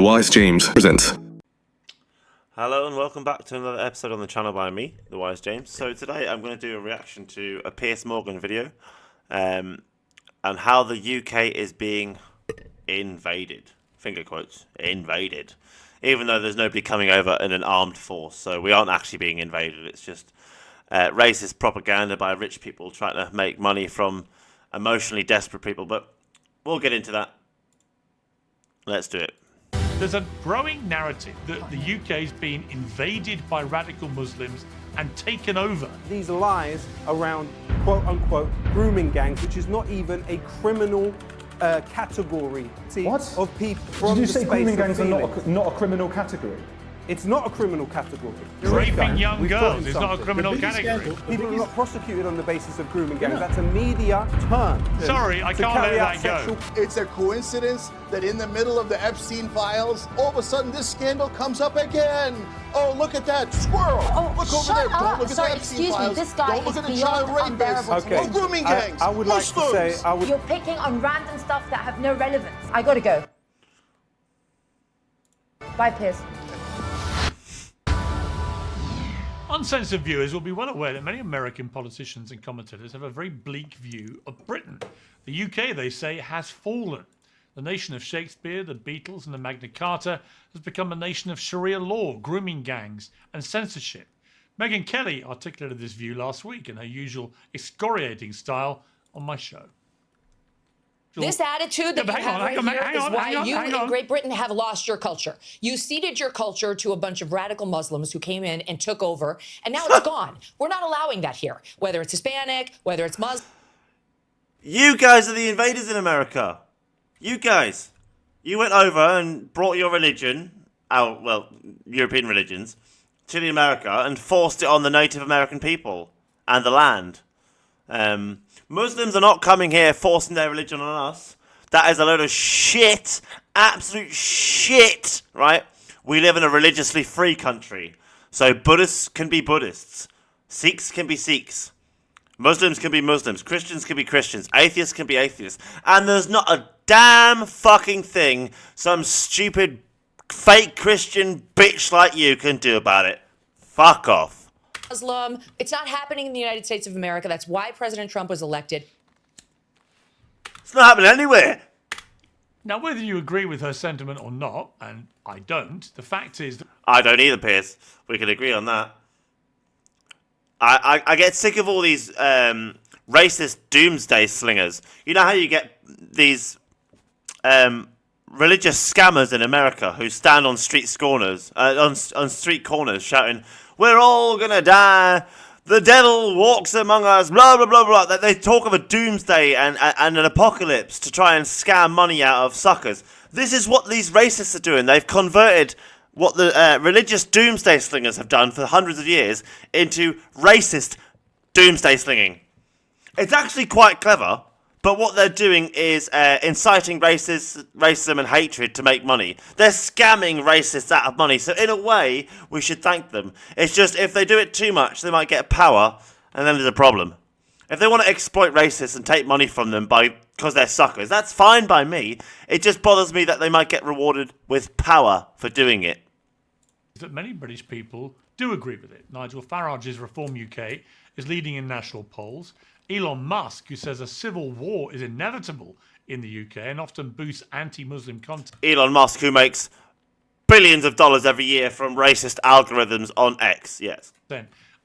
The Wise James presents. Hello and welcome back to another episode on the channel by me, The Wise James. So today I'm going to do a reaction to a Piers Morgan video and how the UK is being invaded. Finger quotes, invaded. Even though there's nobody coming over in an armed force, so we aren't actually being invaded. It's just racist propaganda by rich people trying to make money from emotionally desperate people. But we'll get into that. Let's do it. There's a growing narrative that the UK's been invaded by radical Muslims and taken over. These lies around quote-unquote grooming gangs, which is not even a criminal category of people from Did you the say space grooming of gangs are feelings. not a criminal category? It's not a criminal category. Raping young We've girls gotten is not a something. criminal category. People are not prosecuted on the basis of grooming gangs. That's a media term. Sorry, I to can't let carry out that go. It's a coincidence that in the middle of the Epstein files, all of a sudden this scandal comes up again. Oh, look at that squirrel! Oh, look over shut there! up. Don't look at Sorry, the Epstein excuse me, files. this guy Don't look is at the beyond child rapists. unbearable to Okay. Oh, grooming gangs. I would like to say, Muslims. You're picking on random stuff that have no relevance. I gotta go. Bye, Piers. Uncensored viewers will be well aware that many American politicians and commentators have a very bleak view of Britain. The UK, they say, has fallen. The nation of Shakespeare, the Beatles and the Magna Carta has become a nation of Sharia law, grooming gangs and censorship. Megyn Kelly articulated this view last week in her usual excoriating style on my show. This attitude that you have right here is why you in Great Britain have lost your culture. You ceded your culture to a bunch of radical Muslims who came in and took over, and now it's gone. We're not allowing that here, whether it's Hispanic, whether it's Muslim. You guys are the invaders in America. You guys. You went over and brought your religion, European religions, to the America and forced it on the Native American people and the land. Muslims are not coming here forcing their religion on us. That is a load of shit. Absolute shit, right? We live in a religiously free country. So Buddhists can be Buddhists. Sikhs can be Sikhs. Muslims can be Muslims. Christians can be Christians. Atheists can be atheists. And there's not a damn fucking thing some stupid fake Christian bitch like you can do about it. Fuck off. Muslim. It's not happening in the United States of America. That's why President Trump was elected. It's not happening anywhere. Now, whether you agree with her sentiment or not, and I don't, the fact is that I don't either, Piers. We can agree on that. I get sick of all these racist doomsday slingers. You know how you get these religious scammers in America who stand on street corners, on street corners shouting, "We're all gonna die. The devil walks among us." Blah blah blah blah. They talk of a doomsday and an apocalypse to try and scam money out of suckers. This is what these racists are doing. They've converted what the religious doomsday slingers have done for hundreds of years into racist doomsday slinging. It's actually quite clever. But what they're doing is inciting racism and hatred to make money. They're scamming racists out of money. So in a way, we should thank them. It's just if they do it too much, they might get power, and then there's a problem. If they want to exploit racists and take money from them because they're suckers, that's fine by me. It just bothers me that they might get rewarded with power for doing it. that many British people do agree with it. Nigel Farage's Reform UK is leading in national polls. Elon Musk, who says a civil war is inevitable in the UK and often boosts anti-Muslim content. Elon Musk, who makes billions of dollars every year from racist algorithms on X, yes.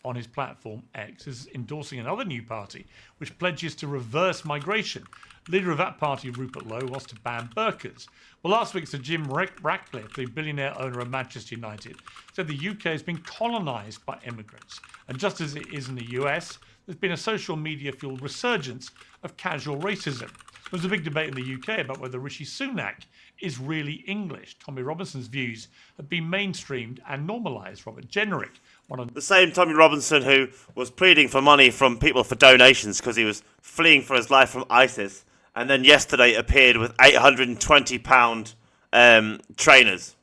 On his platform X, is endorsing another new party which pledges to reverse migration. Leader of that party, Rupert Lowe, wants to ban burqas. Well, last week, Sir Jim Ratcliffe, the billionaire owner of Manchester United, said the UK has been colonised by immigrants. And just as it is in the US, there's been a social media-fueled resurgence of casual racism. There was a big debate in the UK about whether Rishi Sunak is really English. Tommy Robinson's views have been mainstreamed and normalised. Robert Jenrick, the same Tommy Robinson who was pleading for money from people for donations because he was fleeing for his life from ISIS, and then yesterday appeared with £820 trainers.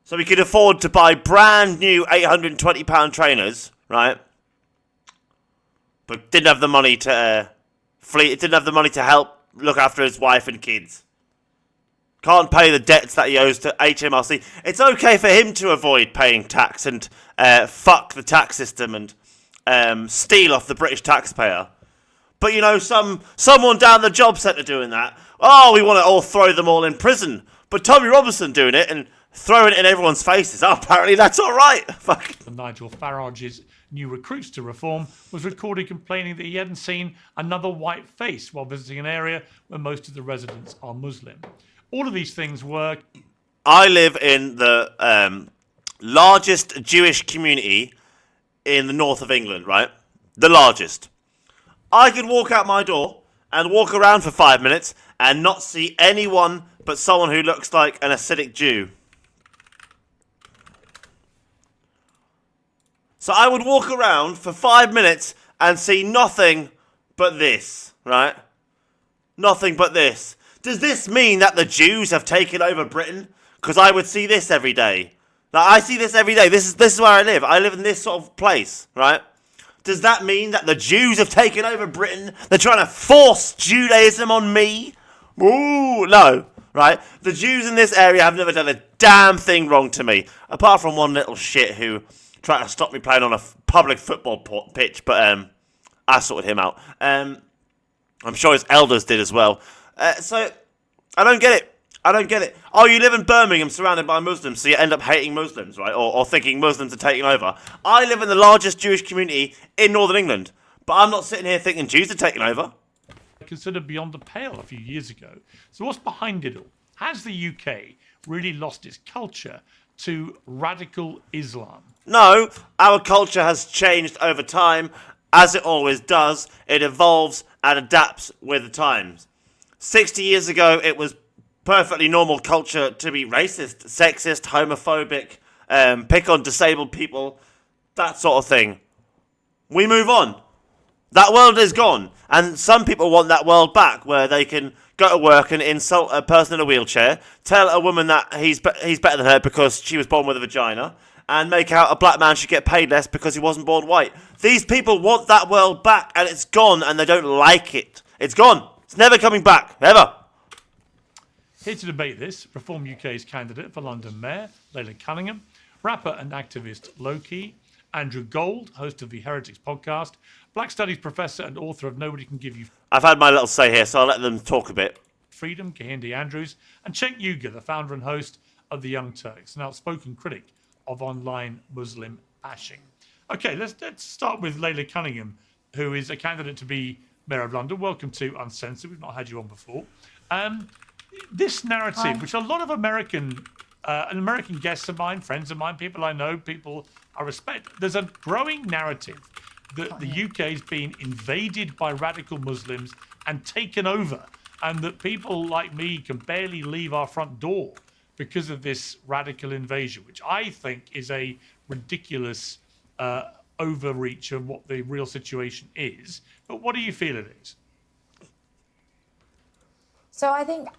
So he could afford to buy brand new £820 trainers, right? But didn't have the money to flee. Didn't have the money to help look after his wife and kids. can't pay the debts that he owes to HMRC. It's okay for him to avoid paying tax and fuck the tax system and steal off the British taxpayer. But, you know, someone down the job centre doing that, we want to all throw them all in prison. But Tommy Robinson doing it and throwing it in everyone's faces, apparently that's all right. Fuck. Nigel Farage's new recruits to reform was recorded complaining that he hadn't seen another white face while visiting an area where most of the residents are Muslim. All of these things work. I live in the largest Jewish community in the north of England, right? The largest. I could walk out my door and walk around for 5 minutes and not see anyone but someone who looks like an Hasidic Jew. So I would walk around for 5 minutes and see nothing but this, right? Nothing but this. Does this mean that the Jews have taken over Britain? Because I would see this every day. Like, I see this every day. This is where I live. I live in this sort of place, right? Does that mean that the Jews have taken over Britain? They're trying to force Judaism on me? Ooh, no, right? The Jews in this area have never done a damn thing wrong to me. Apart from one little shit who tried to stop me playing on a public football pitch, but I sorted him out. I'm sure his elders did as well. So, I don't get it. I don't get it. Oh, you live in Birmingham surrounded by Muslims, so you end up hating Muslims, right? Or thinking Muslims are taking over. I live in the largest Jewish community in Northern England, but I'm not sitting here thinking Jews are taking over. Considered beyond the pale a few years ago. So what's behind it all? Has the UK really lost its culture to radical Islam? No, our culture has changed over time. As it always does, it evolves and adapts with the times. 60 years ago, it was perfectly normal culture to be racist, sexist, homophobic, pick on disabled people, that sort of thing. We move on. That world is gone. And some people want that world back, where they can go to work and insult a person in a wheelchair, tell a woman that he's better than her because she was born with a vagina, and make out a black man should get paid less because he wasn't born white. These people want that world back, and it's gone, and they don't like it. It's gone. It's never coming back, ever. Here to debate this, Reform UK's candidate for London Mayor, Layla Cunningham, rapper and activist Loki, Andrew Gold, host of the Heretics podcast, Black Studies professor and author of Nobody Can Give You I've had my little say here, so I'll let them talk a bit. Freedom, Kehinde Andrews, and Cenk Uygur, the founder and host of The Young Turks, an outspoken critic of online Muslim bashing. Okay, let's start with Layla Cunningham, who is a candidate to be Mayor of London. Welcome to Uncensored. We've not had you on before. This narrative, which a lot of American guests of mine, friends of mine, people I know, people I respect, there's a growing narrative that the UK has been invaded by radical Muslims and taken over, and that people like me can barely leave our front door because of this radical invasion, which I think is a ridiculous overreach of what the real situation is. But what do you feel it is? So I think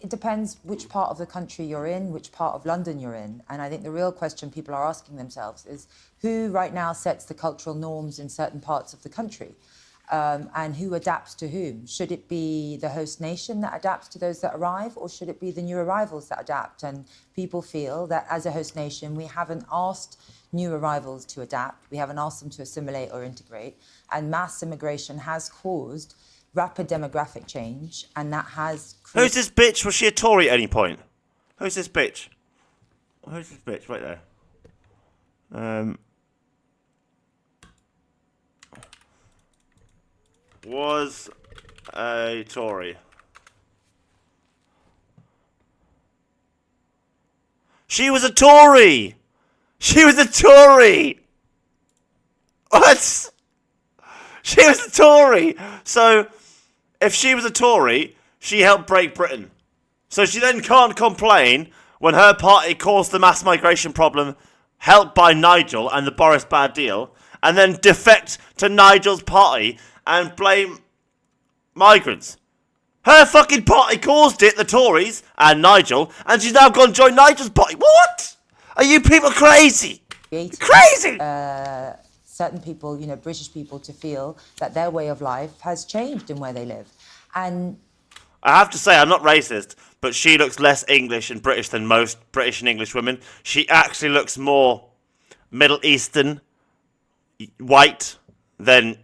it depends which part of the country you're in, which part of London you're in. And I think the real question people are asking themselves is who right now sets the cultural norms in certain parts of the country, and who adapts to whom? Should it be the host nation that adapts to those that arrive, or should it be the new arrivals that adapt? And people feel that as a host nation, we haven't asked new arrivals to adapt. We haven't asked them to assimilate or integrate. And mass immigration has caused rapid demographic change, and that has... Who's this bitch? Was she a Tory at any point? Who's this bitch? Who's this bitch? Right there. Was a Tory. She was a Tory! She was a Tory! What? She was a Tory! So... if she was a Tory, she helped break Britain. So she then can't complain when her party caused the mass migration problem, helped by Nigel and the Boris bad deal, and then defect to Nigel's party and blame migrants. Her fucking party caused it, the Tories and Nigel, and she's now gone to join Nigel's party. What? Are you people crazy? Crazy! Certain people, British people, to feel that their way of life has changed in where they live. And I have to say, I'm not racist, but she looks less English and British than most British and English women. She actually looks more Middle Eastern white than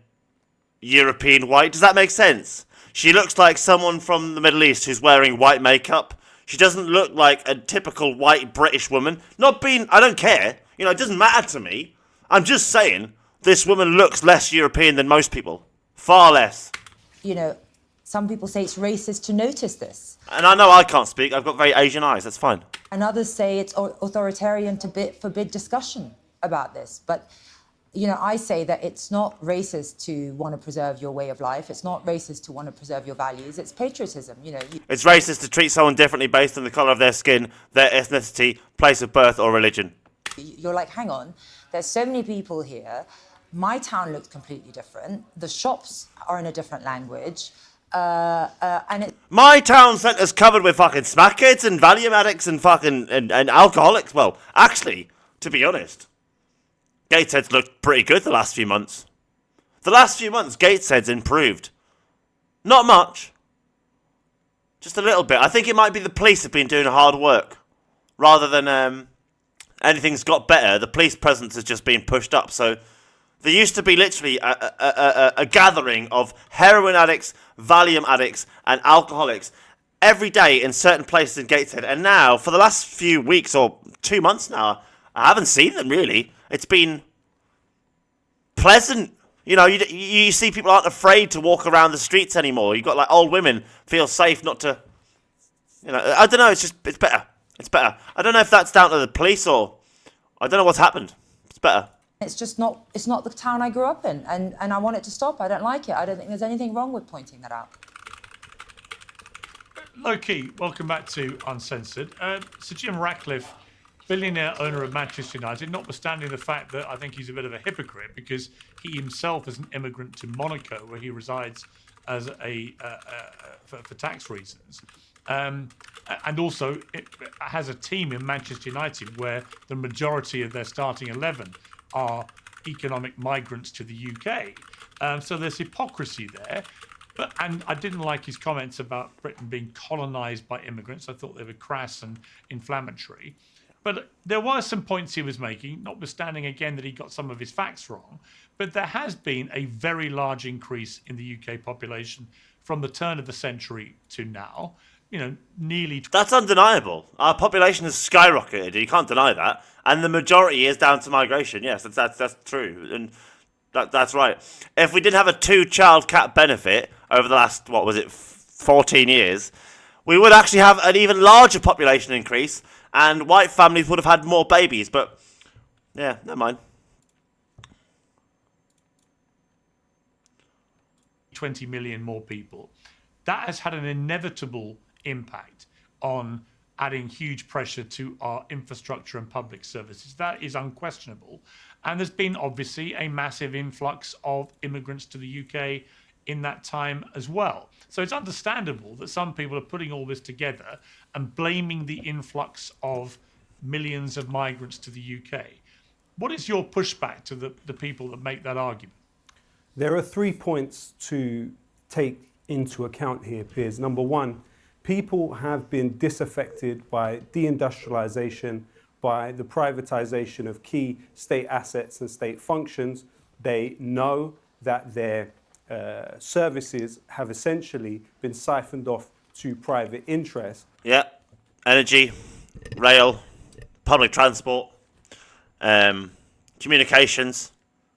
European white. Does that make sense? She looks like someone from the Middle East who's wearing white makeup. She doesn't look like a typical white British woman. I don't care. You know, it doesn't matter to me. I'm just saying, this woman looks less European than most people. Far less. You know, some people say it's racist to notice this. And I know I can't speak. I've got very Asian eyes. That's fine. And others say it's authoritarian to forbid discussion about this. But, you know, I say that it's not racist to want to preserve your way of life. It's not racist to want to preserve your values. It's patriotism, you know. It's racist to treat someone differently based on the colour of their skin, their ethnicity, place of birth, or religion. You're like, hang on, there's so many people here. My town looks completely different. The shops are in a different language. My town centre's covered with fucking smackheads and Valium addicts and fucking and alcoholics. Well, actually, to be honest, Gateshead's looked pretty good the last few months. The last few months, Gateshead's improved. Not much. Just a little bit. I think it might be the police have been doing hard work. Rather than anything's got better, the police presence has just been pushed up. So there used to be literally a gathering of heroin addicts, Valium addicts, and alcoholics every day in certain places in Gateshead. And now, for the last few weeks or 2 months now, I haven't seen them really. It's been pleasant. You know, you see people aren't afraid to walk around the streets anymore. You've got like old women feel safe not to, you know, I don't know. It's better. It's better. I don't know if that's down to the police or I don't know what's happened. It's better. It's not the town I grew up in, and I want it to stop. I don't like it. I don't think there's anything wrong with pointing that out. Low-key, welcome back to Uncensored. Sir Jim Ratcliffe, billionaire owner of Manchester United, notwithstanding the fact that I think he's a bit of a hypocrite because he himself is an immigrant to Monaco, where he resides as for tax reasons. And also it has a team in Manchester United where the majority of their starting 11 are economic migrants to the UK. So there's hypocrisy there. And I didn't like his comments about Britain being colonised by immigrants. I thought they were crass and inflammatory. But there were some points he was making, notwithstanding again that he got some of his facts wrong. But there has been a very large increase in the UK population from the turn of the century to now. You know, nearly... That's undeniable. Our population has skyrocketed. You can't deny that. And the majority is down to migration. Yes, that's true. And that's right. If we didn't have a 2-child cap benefit over the last, 14 years, we would actually have an even larger population increase and white families would have had more babies. But, yeah, never mind. 20 million more people. That has had an inevitable impact on adding huge pressure to our infrastructure and public services. That is unquestionable. And there's been obviously a massive influx of immigrants to the UK in that time as well. So it's understandable that some people are putting all this together and blaming the influx of millions of migrants to the UK. What is your pushback to the people that make that argument? There are 3 points to take into account here, Piers. Number one, people have been disaffected by deindustrialization, by the privatization of key state assets and state functions. They know that their services have essentially been siphoned off to private interests. Yeah, energy, rail, public transport, communications,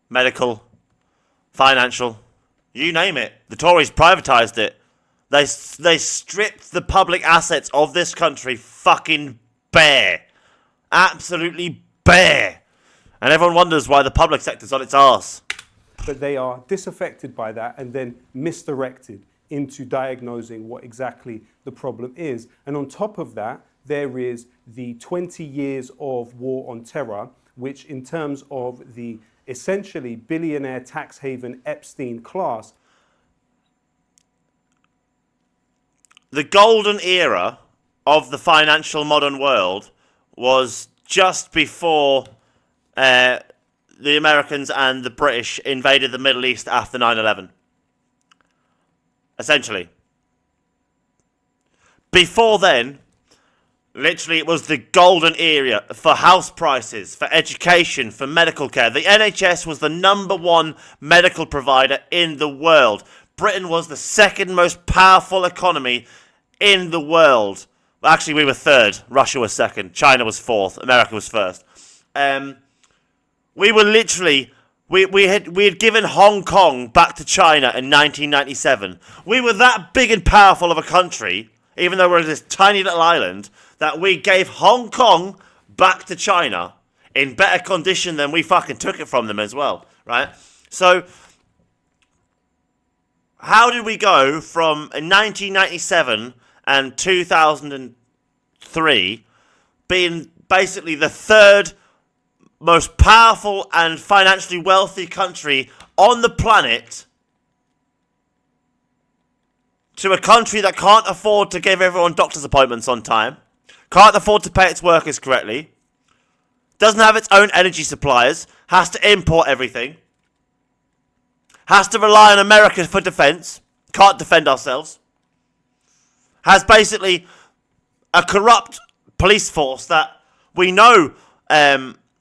medical, financial, you name it. The Tories privatised it. They stripped the public assets of this country fucking bare. Absolutely bare. And everyone wonders why the public sector's on its arse. But they are disaffected by that and then misdirected into diagnosing what exactly the problem is. And on top of that, there is the 20 years of war on terror, which in terms of the essentially billionaire tax haven Epstein class. The golden era of the financial modern world was just before the Americans and the British invaded the Middle East after 9/11. Essentially. Before then, literally it was the golden era for house prices, for education, for medical care. The NHS was the #1 medical provider in the world. Britain was the second most powerful economy in the world. Well, actually, we were third. Russia was second. China was fourth. America was first. We were literally... We had given Hong Kong back to China in 1997. We were that big and powerful of a country, even though we're this tiny little island, that we gave Hong Kong back to China in better condition than we fucking took it from them as well, right? So, how did we go from 1997 and 2003 being basically the third most powerful and financially wealthy country on the planet to a country that can't afford to give everyone doctor's appointments on time, can't afford to pay its workers correctly, doesn't have its own energy suppliers, has to import everything, has to rely on America for defense, can't defend ourselves, has basically a corrupt police force that we know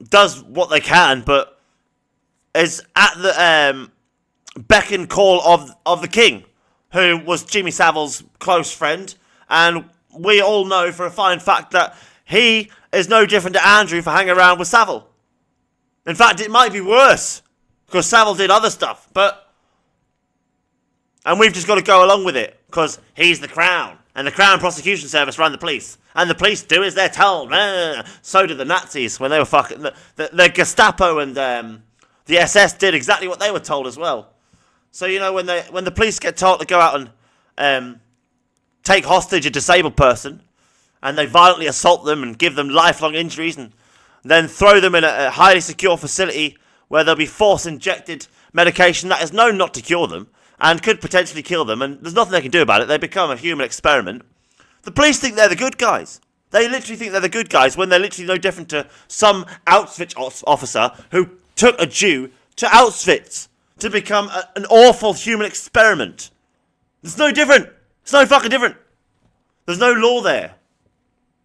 does what they can, but is at the beck and call of the king, who was Jimmy Savile's close friend, and we all know for a fine fact that he is no different to Andrew for hanging around with Savile. In fact, it might be worse, because Savile did other stuff, and we've just got to go along with it, because he's the Crown, and the Crown Prosecution Service run the police. And the police do as they're told. So did the Nazis when they were fucking... The Gestapo and the SS did exactly what they were told as well. So, you know, when the police get told to go out and take hostage a disabled person, and they violently assault them and give them lifelong injuries, and then throw them in a highly secure facility where they'll be force-injected medication that is known not to cure them, and could potentially kill them, and there's nothing they can do about it. They become a human experiment. The police think they're the good guys. They literally think they're the good guys when they're literally no different to some Auschwitz officer who took a Jew to Auschwitz to become an awful human experiment. It's no different. It's no fucking different. There's no law there.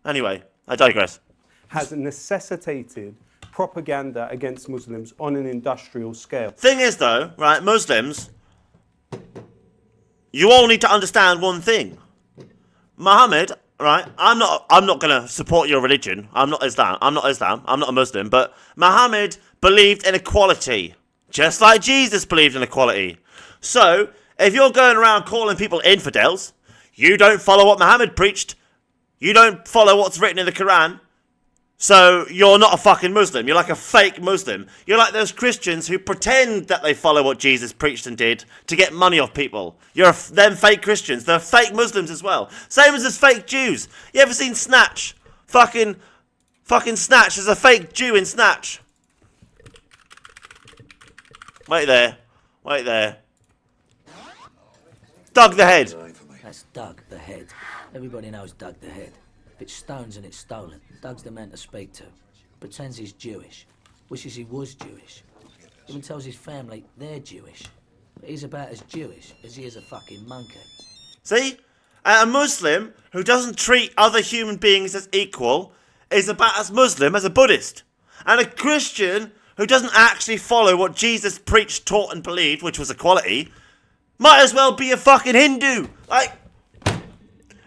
Anyway, I digress. Has necessitated propaganda against Muslims on an industrial scale. Thing is though, right, Muslims, you all need to understand one thing. Muhammad, right? I'm not going to support your religion. I'm not Islam. I'm not a Muslim. But Muhammad believed in equality, just like Jesus believed in equality. So, if you're going around calling people infidels, you don't follow what Muhammad preached. You don't follow what's written in the Quran. So, you're not a fucking Muslim. You're like a fake Muslim. You're like those Christians who pretend that they follow what Jesus preached and did to get money off people. You're them fake Christians. They're fake Muslims as well. Same as fake Jews. You ever seen Snatch? Fucking Snatch. There's a fake Jew in Snatch. Wait there. Doug the Head. That's Doug the Head. Everybody knows Doug the Head. If it's stones and it's stolen, Doug's the man to speak to. Pretends he's Jewish. Wishes he was Jewish. Even tells his family they're Jewish. But he's about as Jewish as he is a fucking monkey. See? A Muslim who doesn't treat other human beings as equal is about as Muslim as a Buddhist. And a Christian who doesn't actually follow what Jesus preached, taught and believed, which was equality, might as well be a fucking Hindu. Like,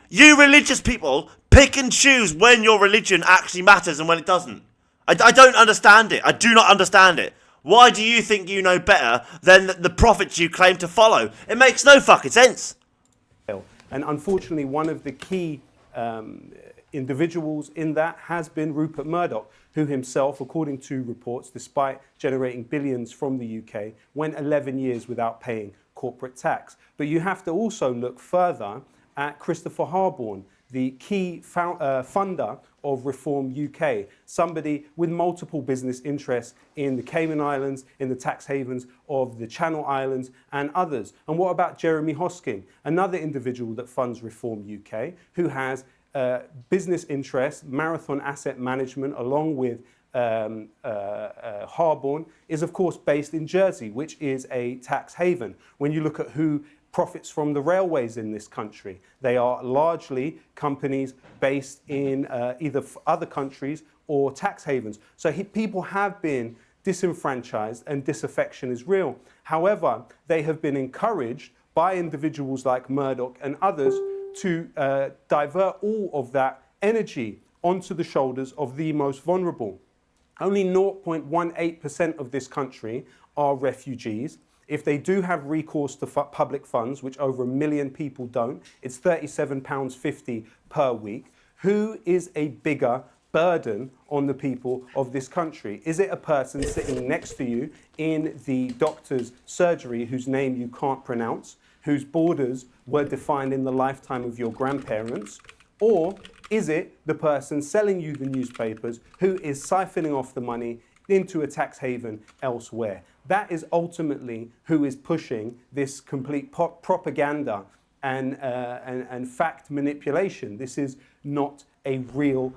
you religious people pick and choose when your religion actually matters and when it doesn't. I don't understand it. I do not understand it. Why do you think you know better than the prophets you claim to follow? It makes no fucking sense. And unfortunately, one of the key individuals in that has been Rupert Murdoch, who himself, according to reports, despite generating billions from the UK, went 11 years without paying corporate tax. But you have to also look further at Christopher Harborne, the key funder of Reform UK, somebody with multiple business interests in the Cayman Islands, in the tax havens of the Channel Islands and others. And what about Jeremy Hosking, another individual that funds Reform UK, who has business interests, Marathon Asset Management, along with Harborne, is of course based in Jersey, which is a tax haven. When you look at who profits from the railways in this country. They are largely companies based in either other countries or tax havens. So people have been disenfranchised and disaffection is real. However, they have been encouraged by individuals like Murdoch and others to divert all of that energy onto the shoulders of the most vulnerable. Only 0.18% of this country are refugees. If they do have recourse to public funds, which over 1 million people don't, it's £37.50 per week. Who is a bigger burden on the people of this country? Is it a person sitting next to you in the doctor's surgery whose name you can't pronounce, whose borders were defined in the lifetime of your grandparents? Or is it the person selling you the newspapers who is siphoning off the money into a tax haven elsewhere? That is ultimately who is pushing this complete propaganda and fact manipulation. This is not a real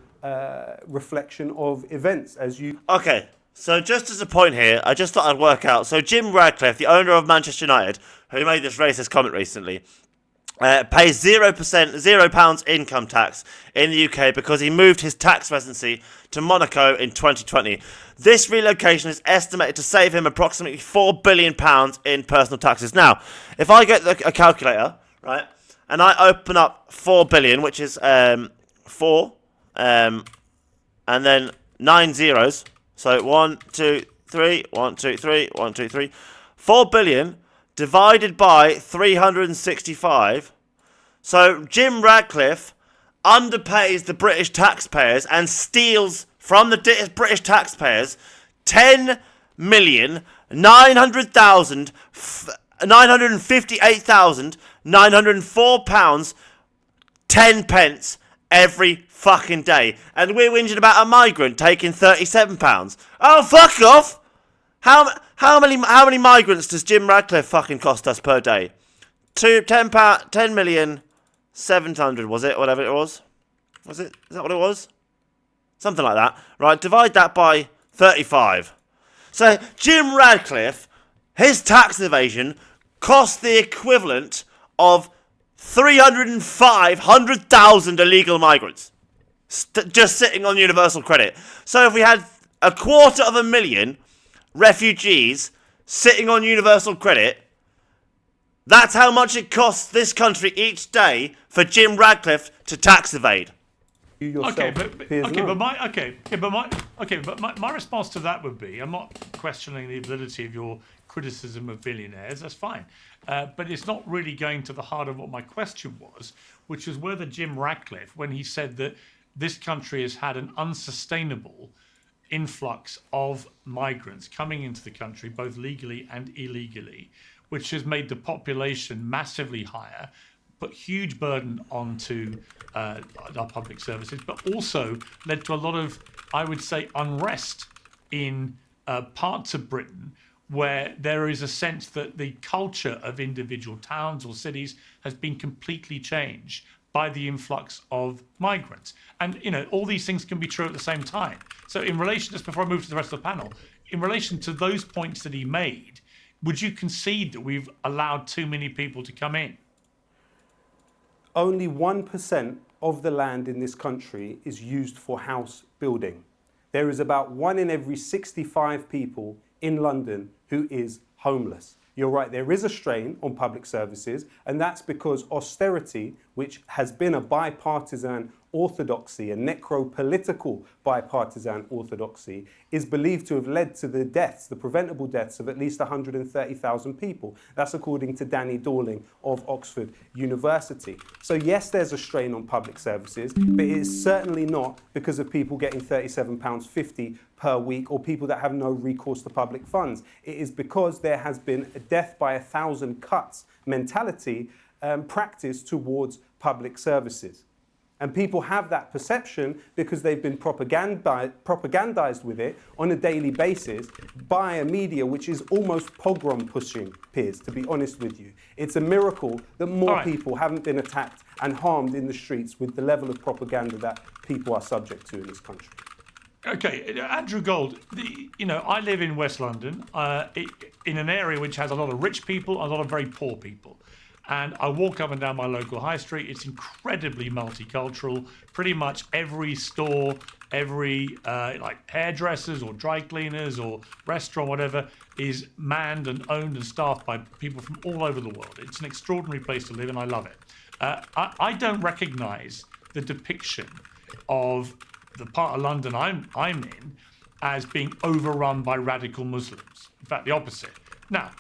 reflection of events as you... Okay, so just as a point here, I just thought I'd work out. So Jim Radcliffe, the owner of Manchester United, who made this racist comment recently, pays £0 income tax in the UK because he moved his tax residency to Monaco in 2020. This relocation is estimated to save him approximately £4 billion in personal taxes. Now, if I get a calculator, right, and I open up 4 billion, which is 4, and then 9 zeros, so 1, 2, 3, 1, 2, 3, 1, 2, 3, 4 billion divided by 365. So Jim Radcliffe underpays the British taxpayers and steals from the British taxpayers 958,904 pounds 10 pence every fucking day, and we're whinging about a migrant taking £37. Oh, fuck off! How many migrants does Jim Radcliffe fucking cost us per day? 10,700,000 was it? Whatever it was. Was it? Is that what it was? Something like that. Right, divide that by 35. So Jim Radcliffe, his tax evasion cost the equivalent of 305,000 illegal migrants just sitting on universal credit. So if we had 250,000 refugees sitting on universal credit, that's how much it costs this country each day for Jim Radcliffe to tax evade. My response to that would be, I'm not questioning the validity of your criticism of billionaires, that's fine. But it's not really going to the heart of what my question was, which is whether Jim Radcliffe, when he said that this country has had an unsustainable influx of migrants coming into the country, both legally and illegally, which has made the population massively higher, put huge burden onto our public services, but also led to a lot of, I would say, unrest in parts of Britain where there is a sense that the culture of individual towns or cities has been completely changed by the influx of migrants. And, you know, all these things can be true at the same time. So in relation, just before I move to the rest of the panel, in relation to those points that he made, would you concede that we've allowed too many people to come in? Only 1% of the land in this country is used for house building. There is about 1 in every 65 people in London who is homeless. You're right, there is a strain on public services, and that's because austerity, which has been a bipartisan orthodoxy, a necro-political bipartisan orthodoxy, is believed to have led to the deaths, the preventable deaths of at least 130,000 people. That's according to Danny Dorling of Oxford University. So yes, there's a strain on public services, but it is certainly not because of people getting £37.50 per week or people that have no recourse to public funds. It is because there has been a death by 1,000 cuts mentality practiced towards public services. And people have that perception because they've been propagandized with it on a daily basis by a media which is almost pogrom pushing, Piers, to be honest with you. It's a miracle that more people haven't been attacked and harmed in the streets with the level of propaganda that people are subject to in this country. Okay, Andrew Gold, I live in West London, in an area which has a lot of rich people, a lot of very poor people. And I walk up and down my local high street. It's incredibly multicultural. Pretty much every store, every like hairdressers or dry cleaners or restaurant, whatever, is manned and owned and staffed by people from all over the world. It's an extraordinary place to live, and I love it. I don't recognise the depiction of the part of London I'm in as being overrun by radical Muslims. In fact, the opposite. Now,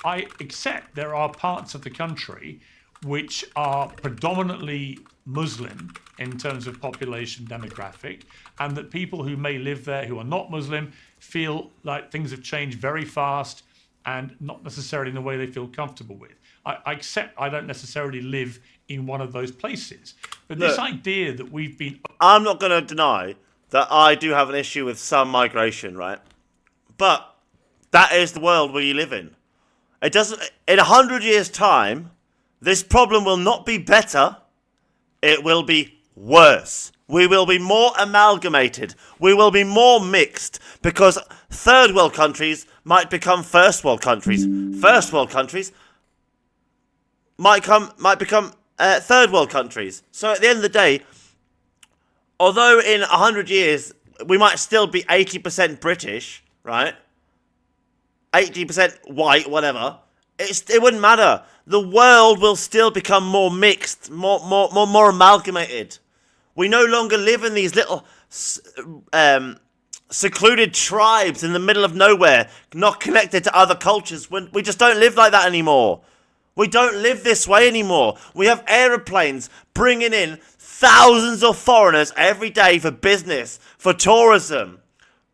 I accept there are parts of the country which are predominantly Muslim in terms of population demographic, and that people who may live there who are not Muslim feel like things have changed very fast and not necessarily in the way they feel comfortable with. I accept I don't necessarily live in one of those places. But this idea that we've been... I'm not going to deny that I do have an issue with some migration, right? But that is the world we live in. It doesn't... In 100 years' time, this problem will not be better. It will be worse. We will be more amalgamated. We will be more mixed because third world countries might become first world countries. First world countries might become third world countries. So at the end of the day, although in 100 years we might still be 80% British, right? 80% white, whatever. It wouldn't matter. The world will still become more mixed, more amalgamated. We no longer live in these little secluded tribes in the middle of nowhere, not connected to other cultures. We just don't live like that anymore. We don't live this way anymore. We have aeroplanes bringing in thousands of foreigners every day for business, for tourism,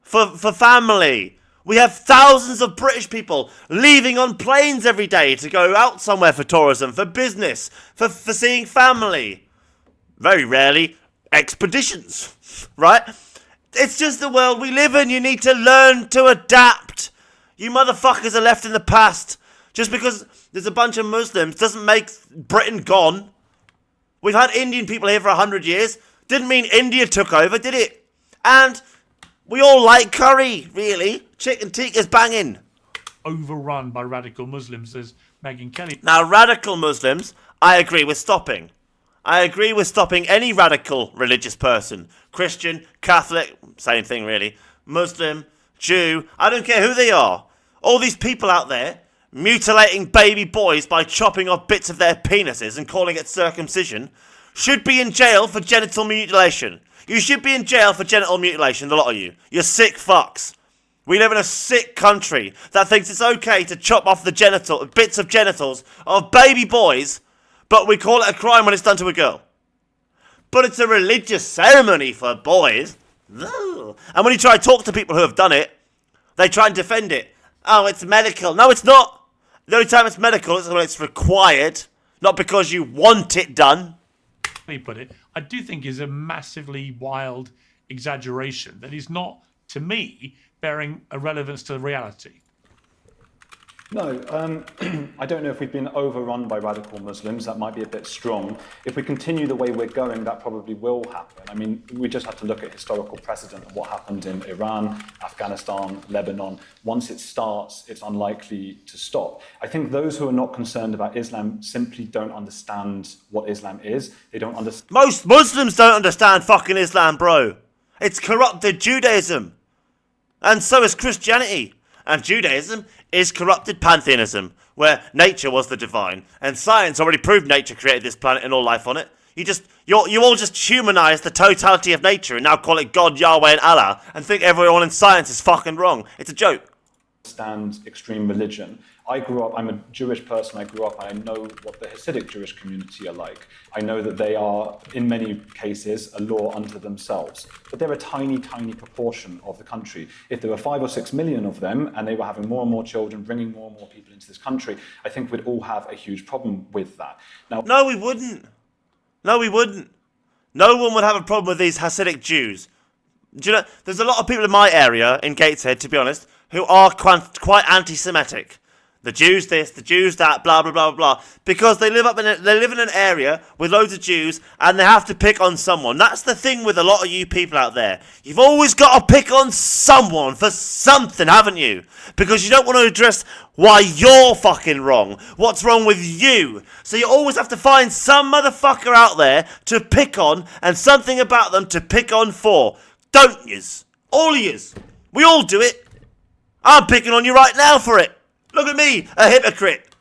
for family. We have thousands of British people leaving on planes every day to go out somewhere for tourism, for business, for seeing family. Very rarely, expeditions, right? It's just the world we live in. You need to learn to adapt. You motherfuckers are left in the past. Just because there's a bunch of Muslims doesn't make Britain gone. We've had Indian people here for 100 years. Didn't mean India took over, did it? And we all like curry, really. Chicken tikka's banging. Overrun by radical Muslims, says Megyn Kelly. Now, radical Muslims, I agree with stopping. I agree with stopping any radical religious person. Christian, Catholic, same thing really. Muslim, Jew, I don't care who they are. All these people out there mutilating baby boys by chopping off bits of their penises and calling it circumcision should be in jail for genital mutilation. You should be in jail for genital mutilation, the lot of you. You're sick fucks. We live in a sick country that thinks it's okay to chop off the bits of genitals of baby boys, but we call it a crime when it's done to a girl. But it's a religious ceremony for boys. And when you try to talk to people who have done it, they try and defend it. Oh, it's medical. No, it's not. The only time it's medical is when it's required, not because you want it done. Put it, I do think is a massively wild exaggeration that is not, to me, bearing a relevance to reality. No, I don't know if we've been overrun by radical Muslims. That might be a bit strong. If we continue the way we're going, that probably will happen. I mean, we just have to look at historical precedent of what happened in Iran, Afghanistan, Lebanon. Once it starts, it's unlikely to stop. I think those who are not concerned about Islam simply don't understand what Islam is. They don't understand. Most Muslims don't understand fucking Islam, bro. It's corrupted Judaism. And so is Christianity. And Judaism is corrupted pantheism, where nature was the divine, and science already proved nature created this planet and all life on it. You all just humanize the totality of nature and now call it God, Yahweh, and Allah, and think everyone in science is fucking wrong. It's a joke. Understand extreme religion. I'm a Jewish person, I grew up, and I know what the Hasidic Jewish community are like. I know that they are, in many cases, a law unto themselves. But they're a tiny, tiny proportion of the country. If there were 5 or 6 million of them, and they were having more and more children, bringing more and more people into this country, I think we'd all have a huge problem with that. Now, No, we wouldn't. No one would have a problem with these Hasidic Jews. Do you know, there's a lot of people in my area, in Gateshead, to be honest, who are quite anti-Semitic. The Jews this, the Jews that, blah blah blah blah, because they live in an area with loads of Jews, and they have to pick on someone. That's the thing with a lot of you people out there. You've always got to pick on someone for something, haven't you? Because you don't want to address why you're fucking wrong. What's wrong with you? So you always have to find some motherfucker out there to pick on, and something about them to pick on for. Don't yous? All yous. We all do it. I'm picking on you right now for it. Look at me, a hypocrite.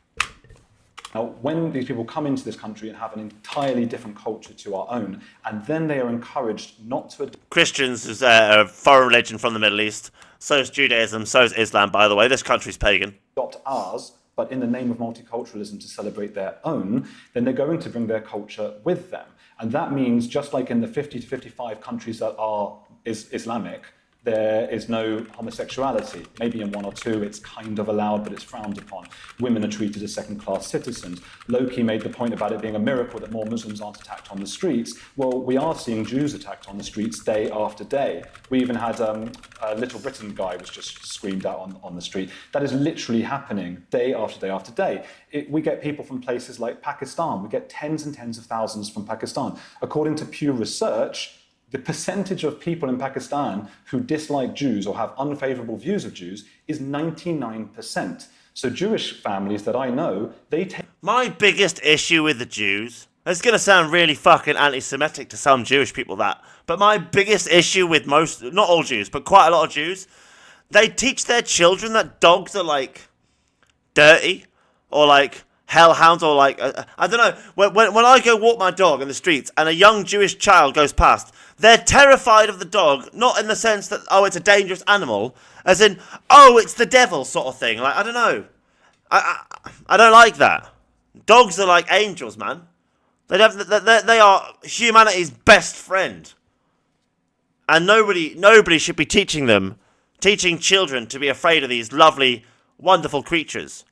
Now, when these people come into this country and have an entirely different culture to our own, and then they are encouraged not to... Christians is a foreign religion from the Middle East. So is Judaism, so is Islam, by the way. This country's pagan. ...adopt ours, but in the name of multiculturalism to celebrate their own, then they're going to bring their culture with them. And that means, just like in the 50 to 55 countries that are Islamic, there is no homosexuality. Maybe in one or two it's kind of allowed, but it's frowned upon. Women are treated as second-class citizens. Loki made the point about it being a miracle that more Muslims aren't attacked on the streets. Well, we are seeing Jews attacked on the streets day after day. We even had a Little Britain guy was just screamed at on the street. That is literally happening day after day after day. We get people from places like Pakistan. We get tens and tens of thousands from Pakistan. According to Pew Research, the percentage of people in Pakistan who dislike Jews or have unfavorable views of Jews is 99%. So Jewish families that I know, they take... My biggest issue with the Jews, it's going to sound really fucking anti-Semitic to some Jewish people but my biggest issue with most, not all Jews, but quite a lot of Jews, they teach their children that dogs are like dirty or like hellhounds or like, I don't know, when I go walk my dog in the streets and a young Jewish child goes past, they're terrified of the dog, not in the sense that, oh, it's a dangerous animal, as in, oh, it's the devil sort of thing. Like, I don't know. I don't like that. Dogs are like angels, man. They are humanity's best friend. And nobody should be teaching children to be afraid of these lovely, wonderful creatures.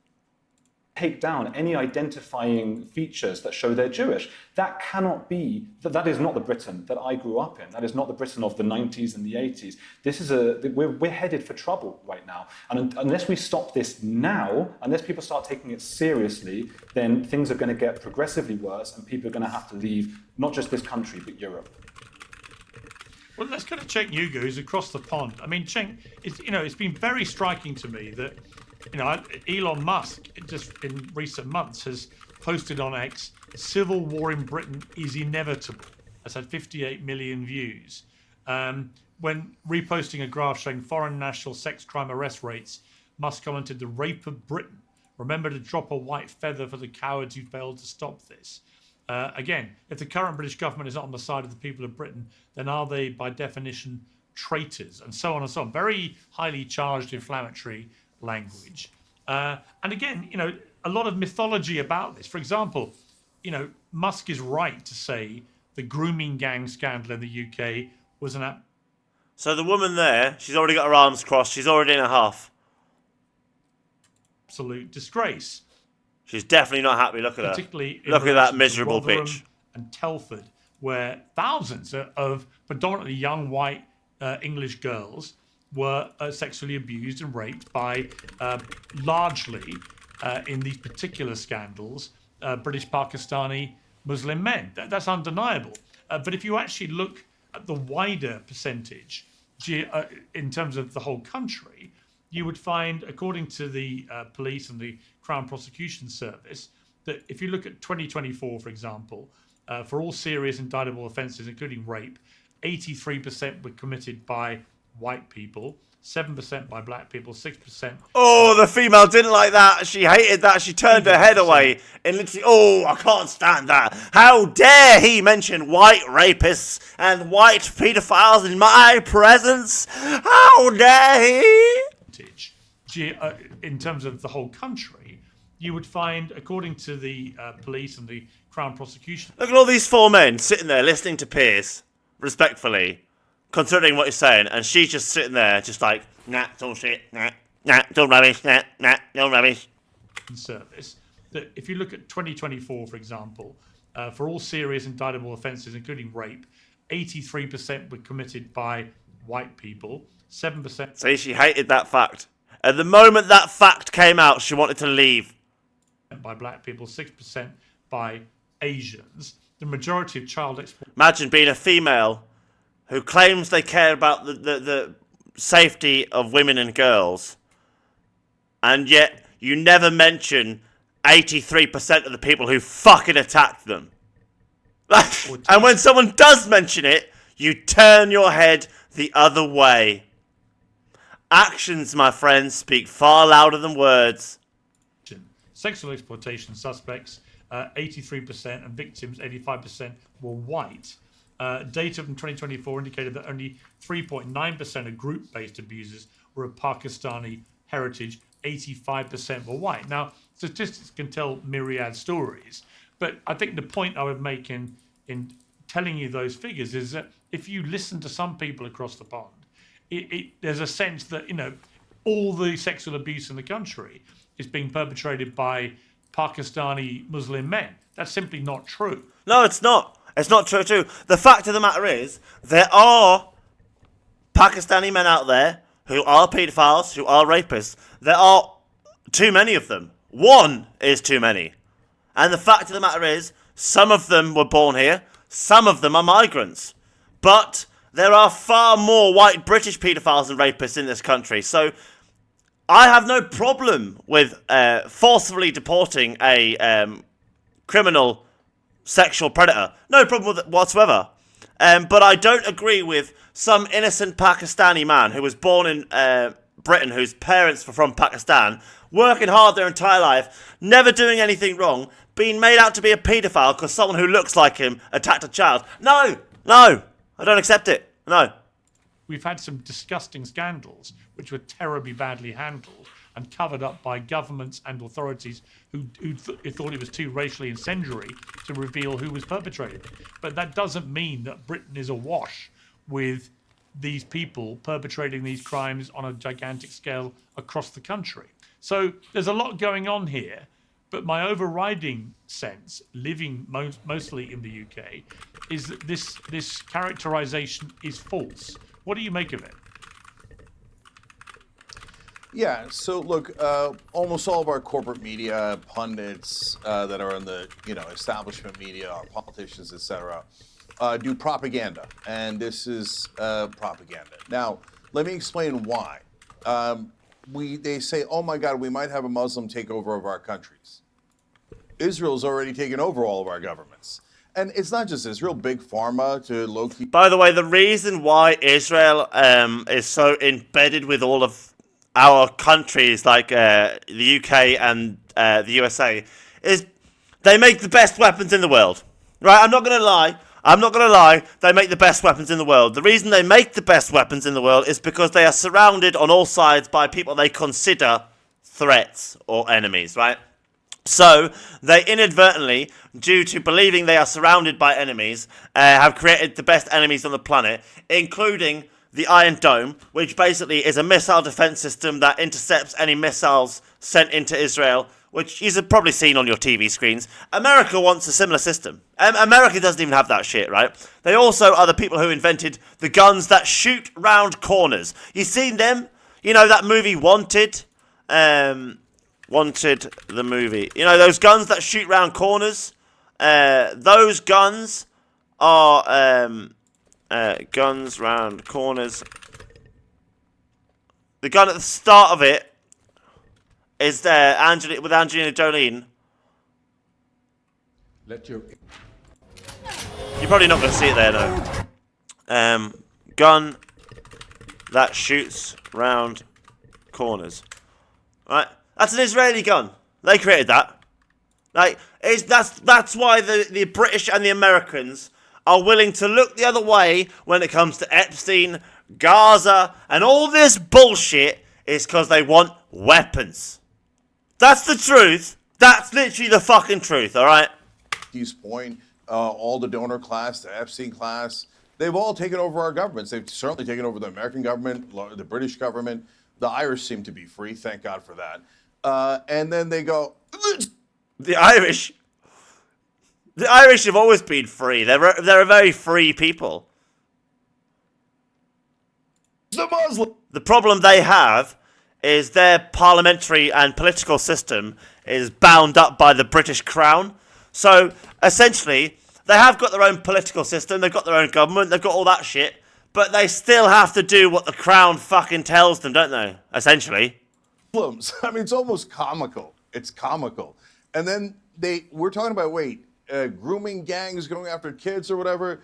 Take down any identifying features that show they're Jewish. That cannot be, that is not the Britain that I grew up in. That is not the Britain of the 90s and the 80s. This is we're headed for trouble right now. And unless we stop this now, unless people start taking it seriously, then things are going to get progressively worse and people are going to have to leave not just this country, but Europe. Well, let's go to Cenk Uygur, who's across the pond. I mean, Cenk, it's been very striking to me that Elon Musk, just in recent months, has posted on X, "Civil war in Britain is inevitable." That's had 58 million views. When reposting a graph showing foreign national sex crime arrest rates, Musk commented, "The rape of Britain. Remember to drop a white feather for the cowards who failed to stop this." Again, if the current British government is not on the side of the people of Britain, then are they, by definition, traitors? And so on and so on. Very highly charged, inflammatory language. And again, a lot of mythology about this. For example, Musk is right to say the grooming gang scandal in the UK was an... So the woman there, she's already got her arms crossed. She's already in a huff. Absolute disgrace. She's definitely not happy. Look at her. Particularly look at that miserable Rotherham bitch. And Telford, where thousands of predominantly young white English girls were sexually abused and raped by largely, in these particular scandals, British Pakistani Muslim men. That's undeniable. But if you actually look at the wider percentage in terms of the whole country, you would find, according to the police and the Crown Prosecution Service, that if you look at 2024, for example, for all serious indictable offences, including rape, 83% were committed by white people, 7% by black people, 6%. Oh, the female didn't like that. She hated that. She turned her head away and literally, I can't stand that. How dare he mention white rapists and white paedophiles in my presence? How dare he? In terms of the whole country, you would find, according to the police and the Crown Prosecution... Look at all these four men sitting there listening to Piers, respectfully, considering what he's saying, and she's just sitting there, just like, nah, it's all shit, nah, don't rubbish, nah, don't rubbish. Service, that if you look at 2024, for example, for all serious indictable offences, including rape, 83% were committed by white people, 7%... See, she hated that fact. At the moment that fact came out, she wanted to leave. By black people, 6% by Asians. The majority of child exploitation. Imagine being a female who claims they care about the safety of women and girls, and yet you never mention 83% of the people who fucking attacked them. And when someone does mention it, you turn your head the other way. Actions, my friends, speak far louder than words. Sexual exploitation suspects, 83%, and victims, 85%, were white. Data from 2024 indicated that only 3.9% of group-based abusers were of Pakistani heritage. 85% were white. Now, statistics can tell myriad stories, but I think the point I would make in telling you those figures is that if you listen to some people across the pond, there's a sense that, you know, all the sexual abuse in the country is being perpetrated by Pakistani Muslim men. That's simply not true. No, it's not. It's not true too. The fact of the matter is, there are Pakistani men out there who are paedophiles, who are rapists. There are too many of them. One is too many. And the fact of the matter is, some of them were born here, some of them are migrants. But there are far more white British paedophiles and rapists in this country. So I have no problem with forcibly deporting a criminal sexual predator. No problem with it whatsoever. But I don't agree with some innocent Pakistani man who was born in Britain, whose parents were from Pakistan, working hard their entire life, never doing anything wrong, being made out to be a paedophile because someone who looks like him attacked a child. No, I don't accept it. No. We've had some disgusting scandals which were terribly badly handled and covered up by governments and authorities who thought it was too racially incendiary to reveal who was perpetrating it. But that doesn't mean that Britain is awash with these people perpetrating these crimes on a gigantic scale across the country. So there's a lot going on here, but my overriding sense, living mostly in the UK, is that this characterization is false. What do you make of it? Yeah, so look, almost all of our corporate media, pundits that are in the establishment media, our politicians, etc., do propaganda, and this is propaganda. Now, let me explain why. They say, oh my God, we might have a Muslim takeover of our countries. Israel's already taken over all of our governments. And it's not just Israel, Big Pharma to low-key. By the way, the reason why Israel is so embedded with all of our countries, like the UK and the USA, is they make the best weapons in the world. Right? I'm not going to lie. They make the best weapons in the world. The reason they make the best weapons in the world is because they are surrounded on all sides by people they consider threats or enemies, right? So, they inadvertently, due to believing they are surrounded by enemies, have created the best enemies on the planet, including the Iron Dome, which basically is a missile defense system that intercepts any missiles sent into Israel, which you've probably seen on your TV screens. America wants a similar system. America doesn't even have that shit, right? They also are the people who invented the guns that shoot round corners. You seen them? You know, that movie Wanted? Wanted, the movie. You know, those guns that shoot round corners? Those guns are guns round corners. The gun at the start of it is there, with Angelina Jolie. You're probably not going to see it there, no. Gun that shoots round corners. Right? That's an Israeli gun. They created that. Like, that's why the British and the Americans are willing to look the other way when it comes to Epstein, Gaza, and all this bullshit, is because they want weapons. That's the truth. That's literally the fucking truth, alright? Hughes Point, all the donor class, the Epstein class, they've all taken over our governments. They've certainly taken over the American government, the British government. The Irish seem to be free, thank God for that. And then they go... The Irish have always been free. They're a very free people. The Muslim. The problem they have is their parliamentary and political system is bound up by the British Crown. So, essentially, they have got their own political system, they've got their own government, they've got all that shit, but they still have to do what the Crown fucking tells them, don't they? Essentially. I mean, it's almost comical. It's comical. And then we're talking about, grooming gangs going after kids or whatever.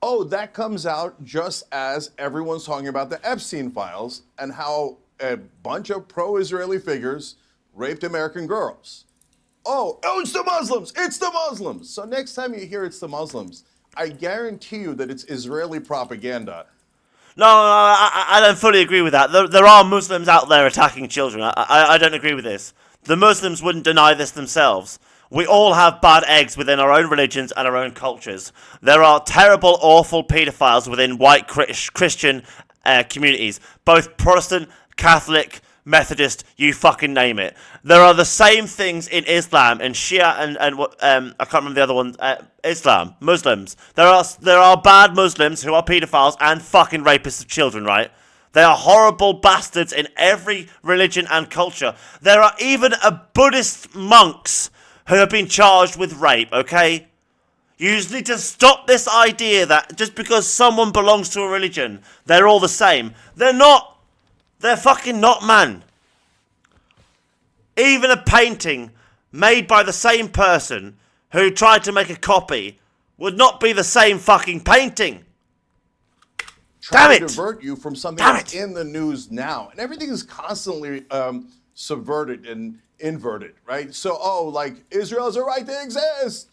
Oh, that comes out just as everyone's talking about the Epstein files and how a bunch of pro-Israeli figures raped American girls. Oh, it's the Muslims! It's the Muslims! So next time you hear it's the Muslims, I guarantee you that it's Israeli propaganda. No, I don't fully agree with that. There are Muslims out there attacking children. I don't agree with this. The Muslims wouldn't deny this themselves. We all have bad eggs within our own religions and our own cultures. There are terrible, awful paedophiles within white Christian communities, both Protestant, Catholic, Methodist, you fucking name it. There are the same things in Islam and Shia and what I can't remember the other one. Islam, Muslims. There are bad Muslims who are paedophiles and fucking rapists of children, right? They are horrible bastards in every religion and culture. There are even Buddhist monks who have been charged with rape, okay? You just need to stop this idea that just because someone belongs to a religion, they're all the same. They're not. They're fucking not, man. Even a painting made by the same person who tried to make a copy would not be the same fucking painting. Trying to divert you from something that's in the news now. And everything is constantly subverted and inverted, right? So, like, Israel has a right to exist.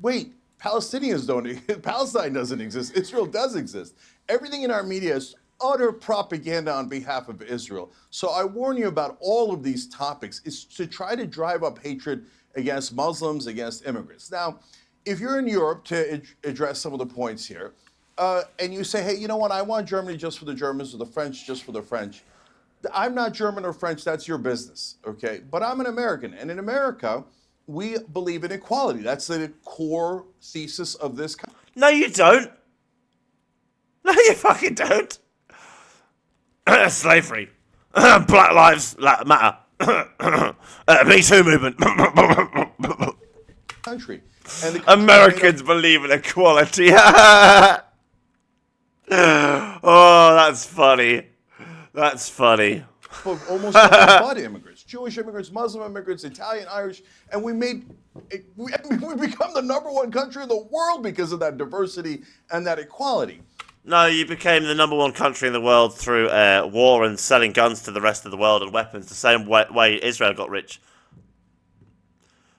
Wait, Palestinians don't. Palestine doesn't exist. Israel does exist. Everything in our media is utter propaganda on behalf of Israel. So I warn you about all of these topics is to try to drive up hatred against Muslims, against immigrants. Now, if you're in Europe, to address some of the points here, and you say, hey, you know what, I want Germany just for the Germans or the French just for the French. I'm not German or French, that's your business, okay? But I'm an American, and in America, we believe in equality. That's the core thesis of this country. No, you don't. No, you fucking don't. Slavery. Black Lives Matter. Me Too movement. Country. And the Americans believe in equality. Oh, that's funny. That's funny. Almost but immigrants, Jewish immigrants, Muslim immigrants, Italian, Irish, and we become the #1 country in the world because of that diversity and that equality. No, you became the #1 country in the world through war and selling guns to the rest of the world and weapons, the same way Israel got rich.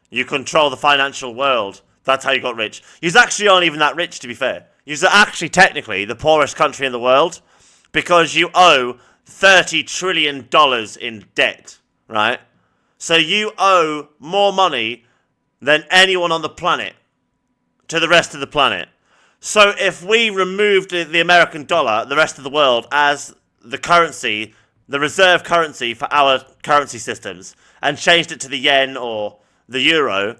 You control the financial world. That's how you got rich. You actually aren't even that rich, to be fair. You're actually technically the poorest country in the world because you owe $30 trillion in debt, right? So you owe more money than anyone on the planet to the rest of the planet. So if we removed the American dollar, the rest of the world, as the currency, the reserve currency for our currency systems, and changed it to the yen or the euro,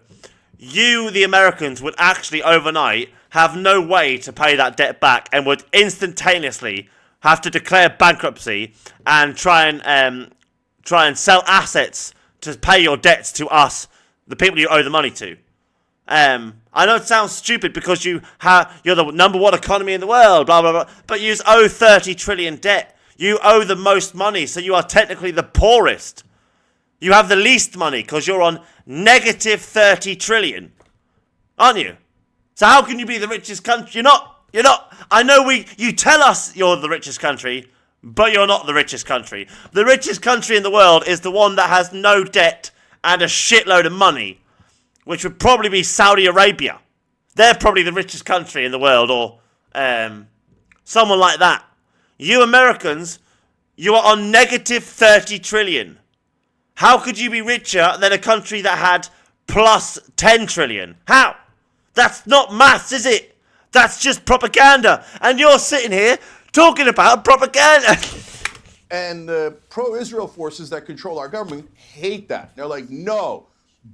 you, the Americans, would actually overnight have no way to pay that debt back and would instantaneously have to declare bankruptcy and try and sell assets to pay your debts to us, the people you owe the money to. I know it sounds stupid because you're the #1 economy in the world, blah, blah, blah, but you owe 30 trillion debt. You owe the most money, so you are technically the poorest. You have the least money because you're on negative 30 trillion, aren't you? So how can you be the richest country? You're not. I know you tell us you're the richest country, but you're not the richest country. The richest country in the world is the one that has no debt and a shitload of money, which would probably be Saudi Arabia. They're probably the richest country in the world, or someone like that. You Americans, you are on negative 30 trillion. How could you be richer than a country that had plus 10 trillion? How? That's not maths, is it? That's just propaganda. And you're sitting here talking about propaganda. And the pro-Israel forces that control our government hate that. They're like, no,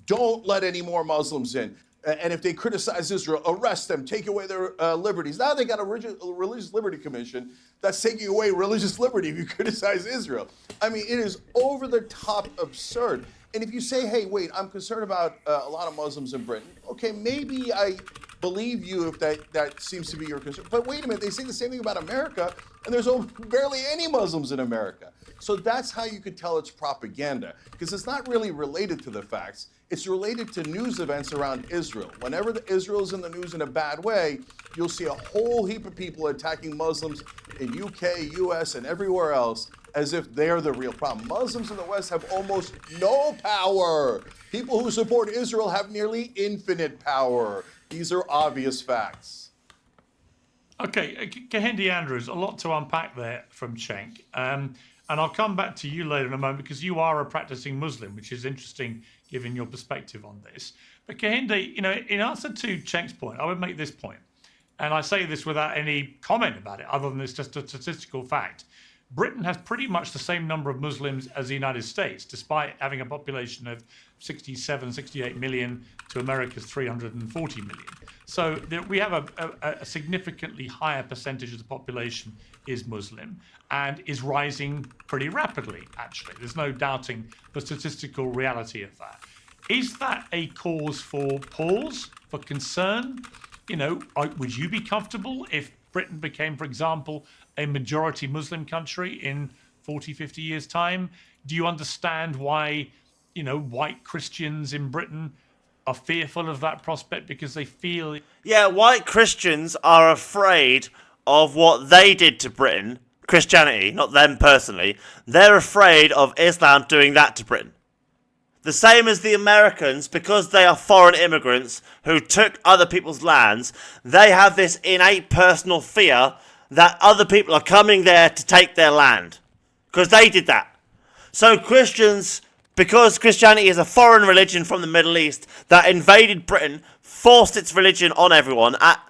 don't let any more Muslims in. And if they criticize Israel, arrest them, take away their liberties. Now they got a religious liberty commission that's taking away religious liberty if you criticize Israel. I mean, it is over the top absurd. And if you say, hey, wait, I'm concerned about a lot of Muslims in Britain, okay, maybe I believe you if that seems to be your concern. But wait a minute, they say the same thing about America, and there's barely any Muslims in America. So that's how you could tell it's propaganda, because it's not really related to the facts. It's related to news events around Israel. Whenever Israel's in the news in a bad way, you'll see a whole heap of people attacking Muslims in UK, US, and everywhere else as if they're the real problem. Muslims in the West have almost no power. People who support Israel have nearly infinite power. These are obvious facts. Okay, Kehinde Andrews, a lot to unpack there from Cenk. And I'll come back to you later in a moment because you are a practicing Muslim, which is interesting given your perspective on this. But Kehinde, you know, in answer to Cenk's point, I would make this point, and I say this without any comment about it, other than it's just a statistical fact. Britain has pretty much the same number of Muslims as the United States, despite having a population of 67, 68 million to America's 340 million. So we have a significantly higher percentage of the population is Muslim and is rising pretty rapidly, actually. There's no doubting the statistical reality of that. Is that a cause for pause, for concern? You know, would you be comfortable if Britain became, for example, a majority Muslim country in 40, 50 years' time? Do you understand why, you know, white Christians in Britain are fearful of that prospect because they feel... Yeah, white Christians are afraid of what they did to Britain, Christianity, not them personally. They're afraid of Islam doing that to Britain. The same as the Americans, because they are foreign immigrants who took other people's lands, they have this innate personal fear that other people are coming there to take their land. Because they did that. So Christians, because Christianity is a foreign religion from the Middle East that invaded Britain, forced its religion on everyone at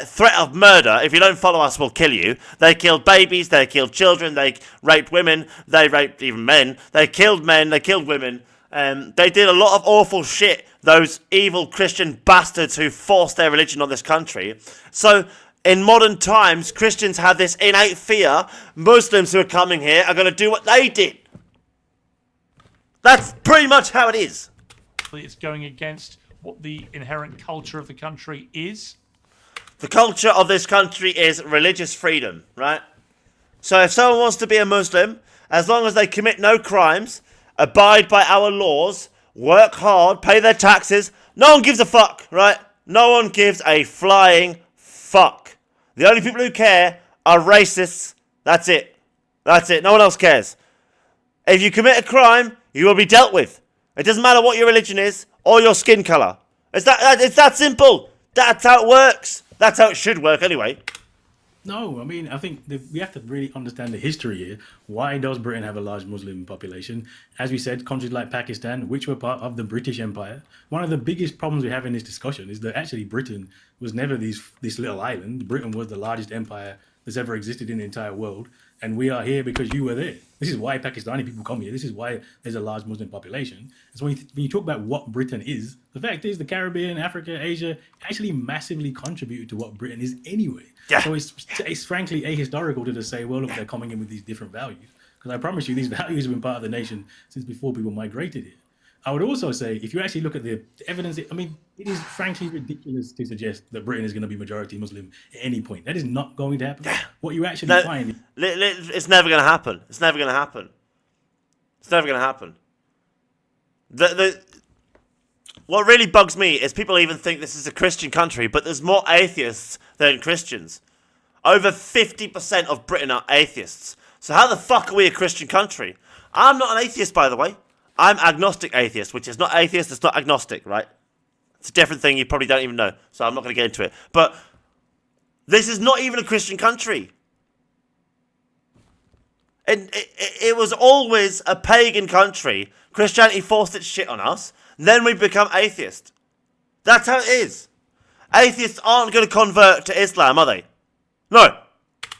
threat of murder. If you don't follow us, we'll kill you. They killed babies, they killed children, they raped women, they raped even men, they killed men, they killed women. They did a lot of awful shit, those evil Christian bastards who forced their religion on this country. So in modern times, Christians have this innate fear Muslims who are coming here are going to do what they did. That's pretty much how it is. It's going against what the inherent culture of the country is. The culture of this country is religious freedom, right? So if someone wants to be a Muslim, as long as they commit no crimes, abide by our laws, work hard, pay their taxes, no one gives a fuck, right? No one gives a flying fuck. The only people who care are racists. That's it. That's it. No one else cares. If you commit a crime, you will be dealt with. It doesn't matter what your religion is or your skin colour. It's that simple. That's how it works. That's how it should work anyway. No, I mean, I think we have to really understand the history here. Why does Britain have a large Muslim population? As we said, countries like Pakistan, which were part of the British Empire, one of the biggest problems we have in this discussion is that actually Britain was never this little island. Britain was the largest empire that's ever existed in the entire world. And we are here because you were there. This is why Pakistani people come here. This is why there's a large Muslim population. So when you talk about what Britain is, the fact is the Caribbean, Africa, Asia actually massively contributed to what Britain is anyway. Yeah. So it's frankly ahistorical to just say, well, look, they're coming in with these different values. Because I promise you, these values have been part of the nation since before people migrated here. I would also say, if you actually look at the evidence, I mean, it is frankly ridiculous to suggest that Britain is going to be majority Muslim at any point. That is not going to happen. What you actually find... It's never going to happen. It's never going to happen. It's never going to happen. What really bugs me is people even think this is a Christian country, but there's more atheists than Christians. Over 50% of Britain are atheists. So how the fuck are we a Christian country? I'm not an atheist, by the way. I'm agnostic atheist, which is not atheist, it's not agnostic, right? It's a different thing you probably don't even know, so I'm not going to get into it. But this is not even a Christian country. It was always a pagan country. Christianity forced its shit on us, then we become atheist. That's how it is. Atheists aren't going to convert to Islam, are they? No.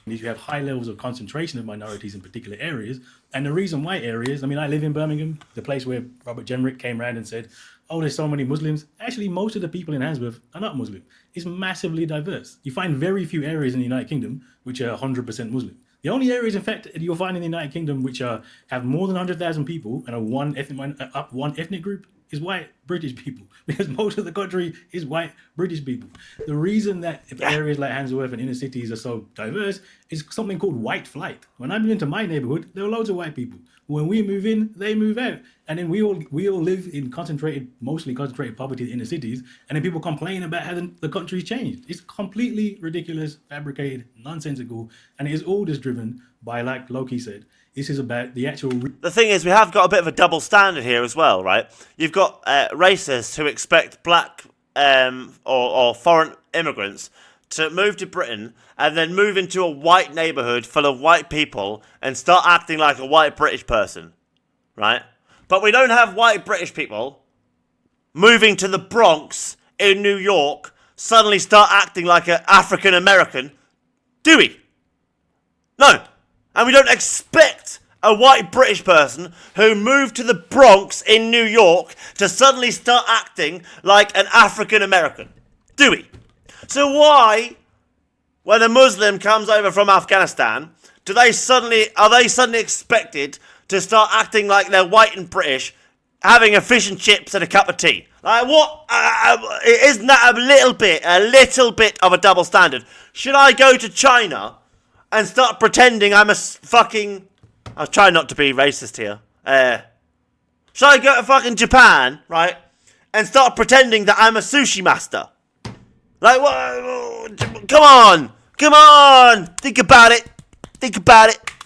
You have high levels of concentration of minorities in particular areas. And the reason why areas, I mean, I live in Birmingham, the place where Robert Jenrick came around and said, oh, there's so many Muslims. Actually, most of the people in Handsworth are not Muslim. It's massively diverse. You find very few areas in the United Kingdom which are 100% Muslim. The only areas, in fact, you'll find in the United Kingdom which have more than 100,000 people and are one ethnic group is white British people, because most of the country is white British people. The reason that areas like Handsworth and inner cities are so diverse is something called white flight. When I moved into my neighborhood, there were loads of white people. When we move in, they move out. And then we all live in mostly concentrated poverty in the inner cities, and then people complain about how the country's changed. It's completely ridiculous, fabricated, nonsensical, and it is all just driven by, like Loki said, this is about the actual... The thing is, we have got a bit of a double standard here as well, right? You've got racists who expect black or foreign immigrants to move to Britain and then move into a white neighbourhood full of white people and start acting like a white British person, right? But we don't have white British people moving to the Bronx in New York suddenly start acting like an African American, do we? No. And we don't expect a white British person who moved to the Bronx in New York to suddenly start acting like an African American, do we? So why, when a Muslim comes over from Afghanistan, are they suddenly expected to start acting like they're white and British, having a fish and chips and a cup of tea? Like what? Isn't that a little bit of a double standard? Should I go to China and start pretending I'm a fucking... I'll try not to be racist here. Should I go to fucking Japan, right, and start pretending that I'm a sushi master? Like, what? Come on! Think about it.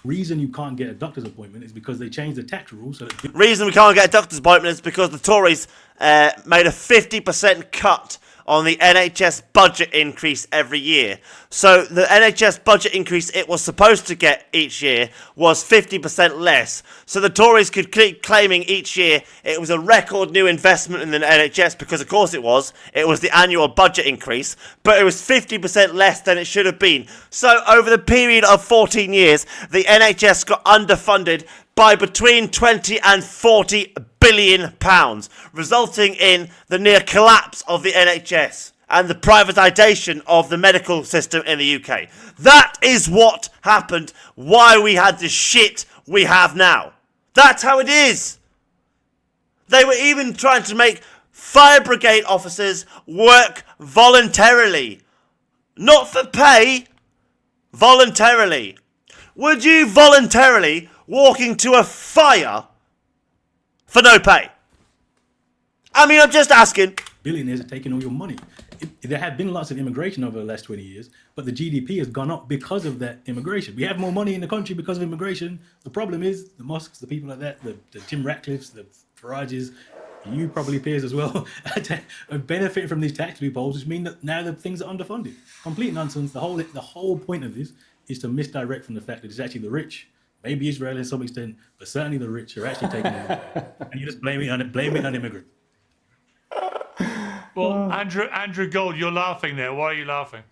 Reason you can't get a doctor's appointment is because they changed the tax rules so that... Reason we can't get a doctor's appointment is because the Tories made a 50% cut on the NHS budget increase every year. So the NHS budget increase it was supposed to get each year was 50% less. So the Tories could keep claiming each year it was a record new investment in the NHS, because of course it was. It was the annual budget increase, but it was 50% less than it should have been. So over the period of 14 years, the NHS got underfunded by between 20 and 40 billion pounds, resulting in the near collapse of the NHS and the privatisation of the medical system in the UK. That is what happened, why we had the shit we have now. That's how it is. They were even trying to make fire brigade officers work voluntarily. Not for pay, voluntarily. Would you voluntarily walk into a fire for no pay? I mean, I'm just asking. Billionaires are taking all your money. There have been lots of immigration over the last 20 years, but the GDP has gone up because of that immigration. We have more money in the country because of immigration. The problem is the Musks, the people like that, the Jim Ratcliffes, the Farages, you probably peers as well, are benefiting from these tax loopholes, which mean that now the things are underfunded. Complete nonsense. The whole point of this is to misdirect from the fact that it's actually the rich, maybe Israel to some extent, but certainly the rich are actually taking it. And you just blame it on immigrants. Well, Andrew Gold, you're laughing there. Why are you laughing?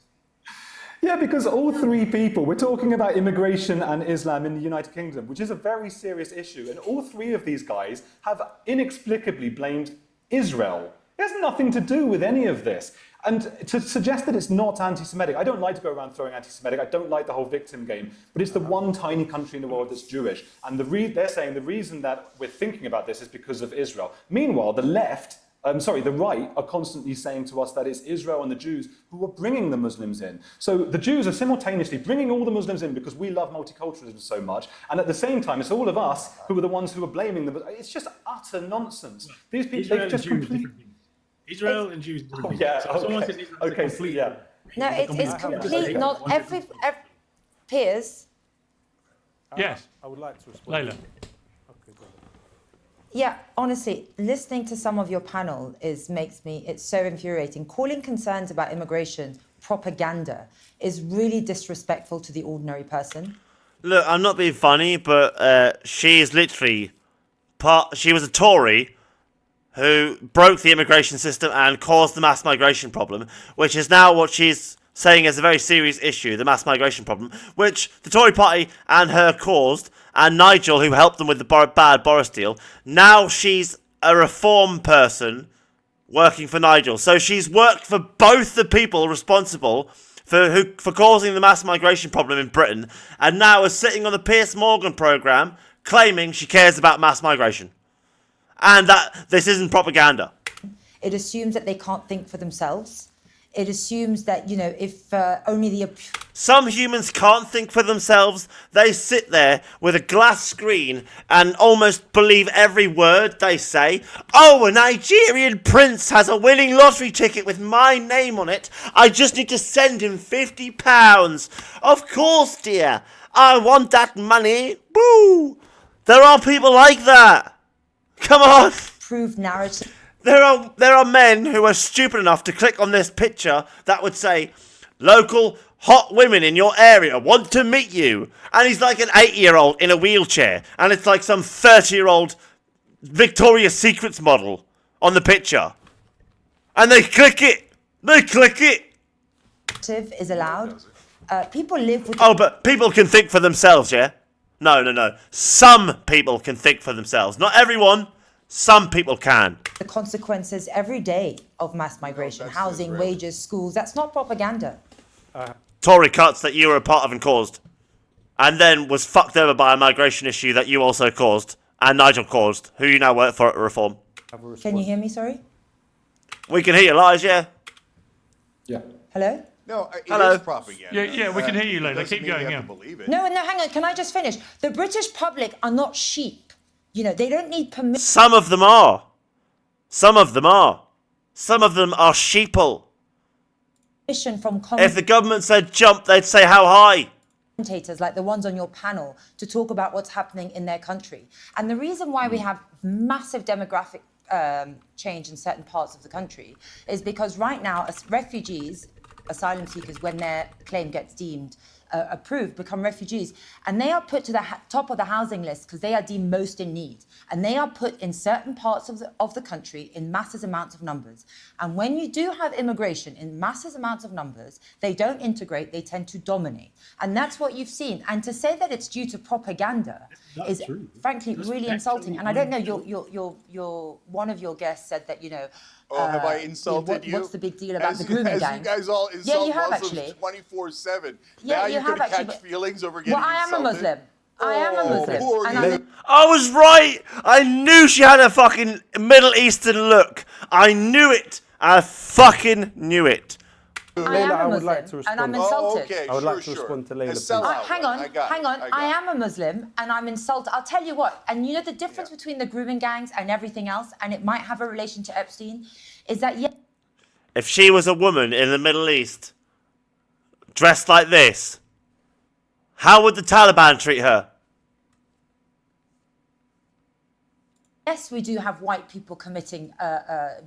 Yeah, because all three people, we're talking about immigration and Islam in the United Kingdom, which is a very serious issue. And all three of these guys have inexplicably blamed Israel. It has nothing to do with any of this. And to suggest that it's not anti-Semitic, I don't like to go around throwing anti-Semitic, I don't like the whole victim game, but it's the one tiny country in the world that's Jewish. And they're saying the reason that we're thinking about this is because of Israel. Meanwhile, the right are constantly saying to us that it's Israel and the Jews who are bringing the Muslims in. So the Jews are simultaneously bringing all the Muslims in because we love multiculturalism so much, and at the same time, it's all of us who are the ones who are blaming them. It's just utter nonsense. These people, they've just completely... Israel and Jews. Oh, yeah, Okay, yeah. No, it's complete. Not every peers. Yes. I would like to respond. Layla. Yeah, honestly, listening to some of your panel it's so infuriating. Calling concerns about immigration propaganda is really disrespectful to the ordinary person. Look, I'm not being funny, but she is literally she was a Tory who broke the immigration system and caused the mass migration problem, which is now what she's saying is a very serious issue, the mass migration problem, which the Tory party and her caused, and Nigel, who helped them with the bad Boris deal. Now she's a reform person working for Nigel. So she's worked for both the people responsible for causing the mass migration problem in Britain, and now is sitting on the Piers Morgan programme claiming she cares about mass migration. And that this isn't propaganda. It assumes that they can't think for themselves. It assumes that, if only the... Some humans can't think for themselves. They sit there with a glass screen and almost believe every word they say. Oh, a Nigerian prince has a winning lottery ticket with my name on it. I just need to send him £50. Of course, dear. I want that money. Boo! There are people like that. Come on. Proved narrative. There are men who are stupid enough to click on this picture that would say, local hot women in your area want to meet you. And he's like an 8-year-old in a wheelchair. And it's like some 30-year-old Victoria's Secrets model on the picture. And they click it. They click it. Is allowed. People live with... Oh, but people can think for themselves, yeah? No. Some people can think for themselves. Not everyone. Some people can. The consequences every day of mass migration, housing, wages, schools. That's not propaganda. Tory cuts that you were a part of and caused. And then was fucked over by a migration issue that you also caused. And Nigel caused, who you now work for at Reform. Can you hear me, sorry? We can hear you, Lars, yeah? Yeah. Hello? No, it Hello. is propaganda. Yeah, we can hear you, Layla. Doesn't Keep mean we going, have yeah. to believe it. No, hang on. Can I just finish? The British public are not sheep. They don't need permission. Some of them are. Some of them are. Some of them are sheeple. From If the government said jump, they'd say how high. Commentators like the ones on your panel to talk about what's happening in their country. And the reason why we have massive demographic change in certain parts of the country is because right now, as refugees, asylum seekers, when their claim gets deemed approved, become refugees, and they are put to the top of the housing list because they are deemed most in need, and they are put in certain parts of the country in massive amounts of numbers. And when you do have immigration in massive amounts of numbers, they don't integrate, they tend to dominate, and that's what you've seen. And to say that it's due to propaganda is frankly really insulting. And I don't know, your one of your guests said that have I insulted you? What's the big deal about the grooming gang? You guys all insult you have Muslims actually 24/7. Yeah, now you you're have going to actually, catch feelings over getting Well, I am a insulted? Muslim. I am a Muslim. poor And you. I was right. I knew she had a fucking Middle Eastern look. I knew it. I fucking knew it. I am a I would Muslim, like to respond. and I'm insulted. okay, I would like to sure. respond to Layla, A sellout Hang one. on, I got hang it, on. I got I it. am a Muslim, and I'm insulted. I'll tell you what, and the difference between the grooming gangs and everything else, and it might have a relation to Epstein, is that, If she was a woman in the Middle East, dressed like this, how would the Taliban treat her? yes, we do have white people committing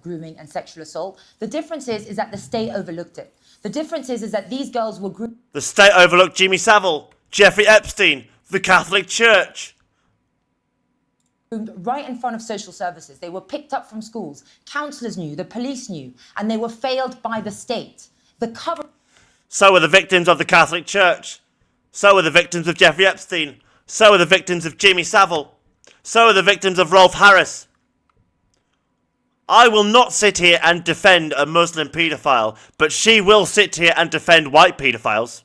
grooming and sexual assault. The difference is that the state overlooked it. The difference is that these girls were groomed. The state overlooked Jimmy Savile, Jeffrey Epstein, the Catholic Church. Right in front of social services. They were picked up from schools. Counsellors knew, the police knew, and they were failed by the state. The cover. So were the victims of the Catholic Church. So were the victims of Jeffrey Epstein. So were the victims of Jimmy Savile. So are the victims of Rolf Harris. I will not sit here and defend a Muslim paedophile, but she will sit here and defend white paedophiles.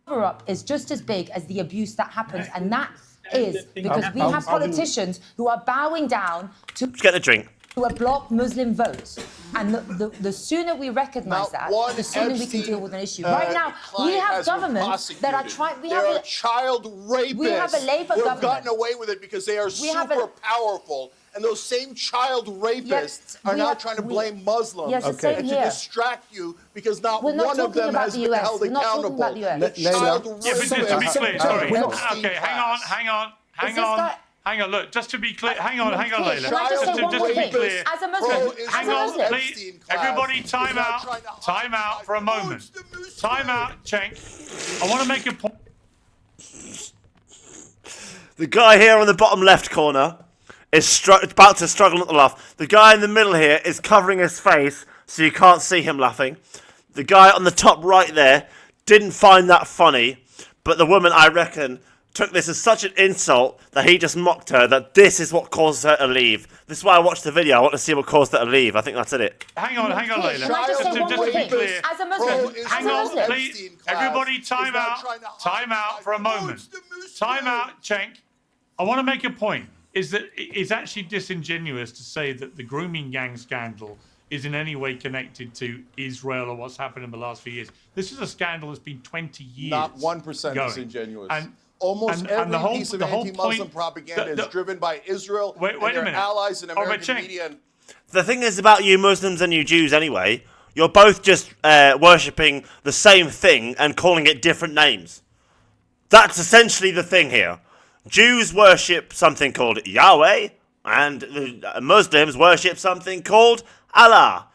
Cover-up is just as big as the abuse that happens, and that is because we have politicians who are bowing down to Let's get a drink. a block Muslim vote. And the sooner we recognise Not that, one the sooner we can Epstein, deal with an issue. Right now, we client have has been governments that are trying. There are child rapists. We have a Labour who have government. gotten away with it because they are have super powerful. And those same child rapists are now trying to blame Muslims Yes, the same and to here. distract you because not We're not one of talking them about has the been US. held We're not talking accountable. about the US. The child Yeah, but just to be clear, sorry. Okay, hang on. Look, just to be clear, hang on, Layla. Can I just say one more thing? Clear. As a Muslim, Hang on, please. Everybody, time out for a moment. Time out, Cenk. I want to make a point. The guy here on the bottom left corner is about to struggle not to laugh. The guy in the middle here is covering his face so you can't see him laughing. The guy on the top right there didn't find that funny, but the woman, I reckon, took this as such an insult that he just mocked her, that this is what caused her to leave. This is why I watched the video. I want to see what caused her to leave. I think that's it. Hang on, Layla. Can I just say one Just more to be thing? clear. As a Muslim, Hang on, please. Everybody, time out for a moment. Time out, Cenk. I want to make a point. Is that it's actually disingenuous to say that the grooming gang scandal is in any way connected to Israel or what's happened in the last few years. This is a scandal that's been 20 years. Not 1% going. disingenuous. And almost every the whole, piece of the whole anti-Muslim point, propaganda is driven by Israel wait and a their minute. allies in American Cenk. media. And The thing is about you Muslims and you Jews anyway, you're both just worshipping the same thing and calling it different names. That's essentially the thing here. Jews worship something called Yahweh, and the Muslims worship something called Allah.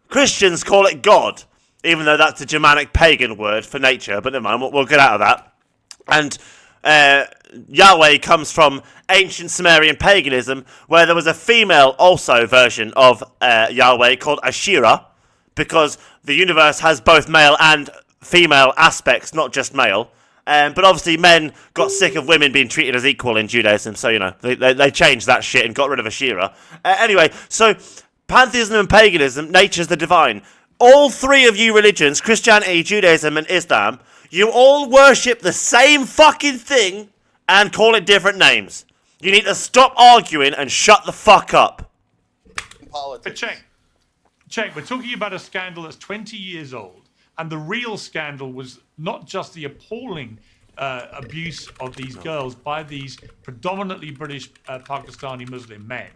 Christians call it God, even though that's a Germanic pagan word for nature, but never mind, we'll get out of that. And Yahweh comes from ancient Sumerian paganism, where there was a female also version of Yahweh called Asherah, because the universe has both male and female aspects, not just male. But obviously men got sick of women being treated as equal in Judaism, so, you know, they changed that shit and got rid of Asherah. Anyway, so pantheism and paganism, nature's the divine. All three of you religions, Christianity, Judaism, and Islam, you all worship the same fucking thing and call it different names. You need to stop arguing and shut the fuck up. But Cenk, we're talking about a scandal that's 20 years old, and the real scandal was not just the appalling abuse of these girls by these predominantly British Pakistani Muslim men,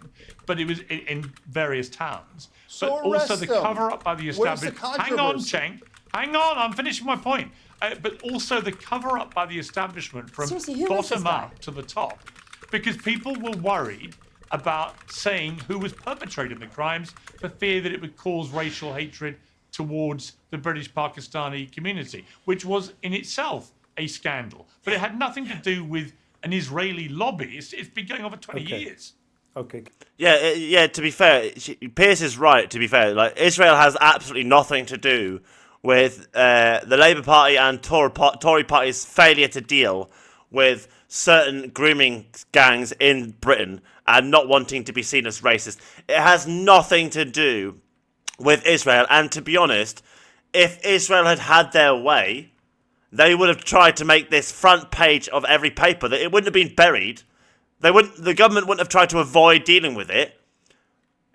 but it was in various towns. So but also the arrest them. cover-up by the Where's the establishment. Hang on, controversy? Cenk. Hang on, I'm finishing my point. But also the cover-up by the establishment from Seriously, who is this bottom guy? up to the top, because people were worried about saying who was perpetrating the crimes for fear that it would cause racial hatred towards the British Pakistani community, which was in itself a scandal. But it had nothing to do with an Israeli lobby. It's been going on for 20 years. Okay. Yeah, to be fair, Pierce is right, to be fair. Like, Israel has absolutely nothing to do with the Labour Party and Tory Party's failure to deal with certain grooming gangs in Britain and not wanting to be seen as racist. It has nothing to do with Israel. And to be honest, if Israel had had their way, they would have tried to make this front page of every paper. That it wouldn't have been buried. The government wouldn't have tried to avoid dealing with it.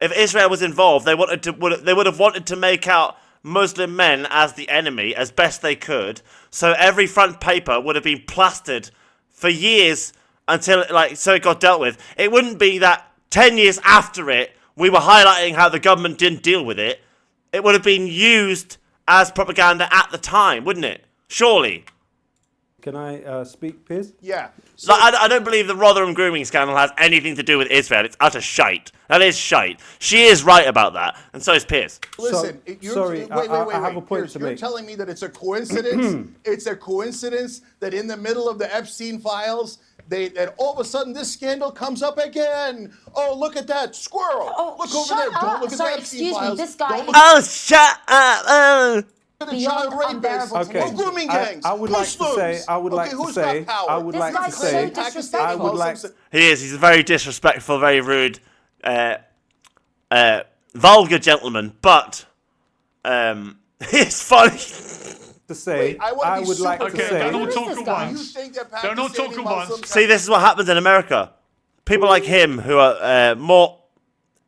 If Israel was involved, they would have wanted to make out Muslim men as the enemy as best they could. So every front paper would have been plastered for years until it got dealt with. It wouldn't be that 10 years after it, we were highlighting how the government didn't deal with it. It would have been used as propaganda at the time, wouldn't it? Surely. Can I speak, Piers? Yeah. So, I don't believe the Rotherham grooming scandal has anything to do with Israel. It's utter shite. That is shite. She is right about that, and so is Pierce. Listen, sorry, wait, I have a point Pierce, to you're make. telling me that it's a coincidence? It's a coincidence that in the middle of the Epstein files, that all of a sudden this scandal comes up again. Oh, look at that squirrel! Oh, look over shut there! Don't up. look at Sorry, the Epstein excuse me, files. this guy Don't is- look Oh, shut up! Oh. at the beyond child rapists. unbearable to Okay. Or grooming gangs. I would like to say. Muslims. I would like to who's say. got power? I would This like to guy's so say. disrespectful. I would like. He is. He's a very disrespectful, very rude, vulgar gentleman. But it's funny. To say, Wait, I wanna I be would like super to Okay, clear. say. don't talk this at guy? You once. think that Don't talk Pakistani at once. Muslims See, this is what happens in America. People like him, who are more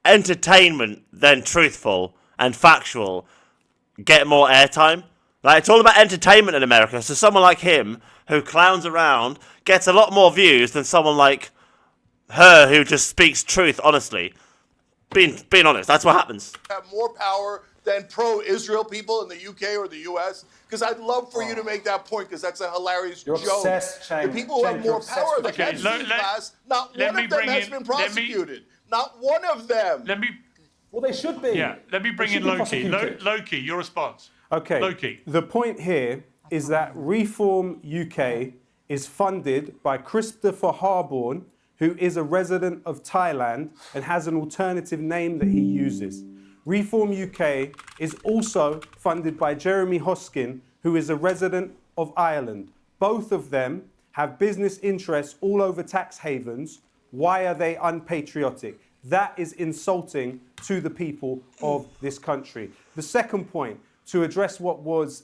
entertainment than truthful and factual, get more airtime. Like, it's all about entertainment in America. So someone like him, who clowns around, gets a lot more views than someone like her, who just speaks truth honestly. Being honest, that's what happens. have more power than pro-Israel people in the UK or the US? Because I'd love for you to make that point, because that's a hilarious You're joke. obsessed, The Cenk. people who have Cenk, you're more obsessed power, the with Okay, Epstein let- class, not let one me of them bring has in- been let me- prosecuted. Not one of them. Let me Well, they should be. let me bring They in should be Loki. prosecuted. Loki, your response. Okay. Loki. The point here is that Reform UK is funded by Christopher Harborn, who is a resident of Thailand and has an alternative name that he uses. Reform UK is also funded by Jeremy Hoskin, who is a resident of Ireland. Both of them have business interests all over tax havens, why are they unpatriotic? That is insulting to the people of this country. The second point, to address what was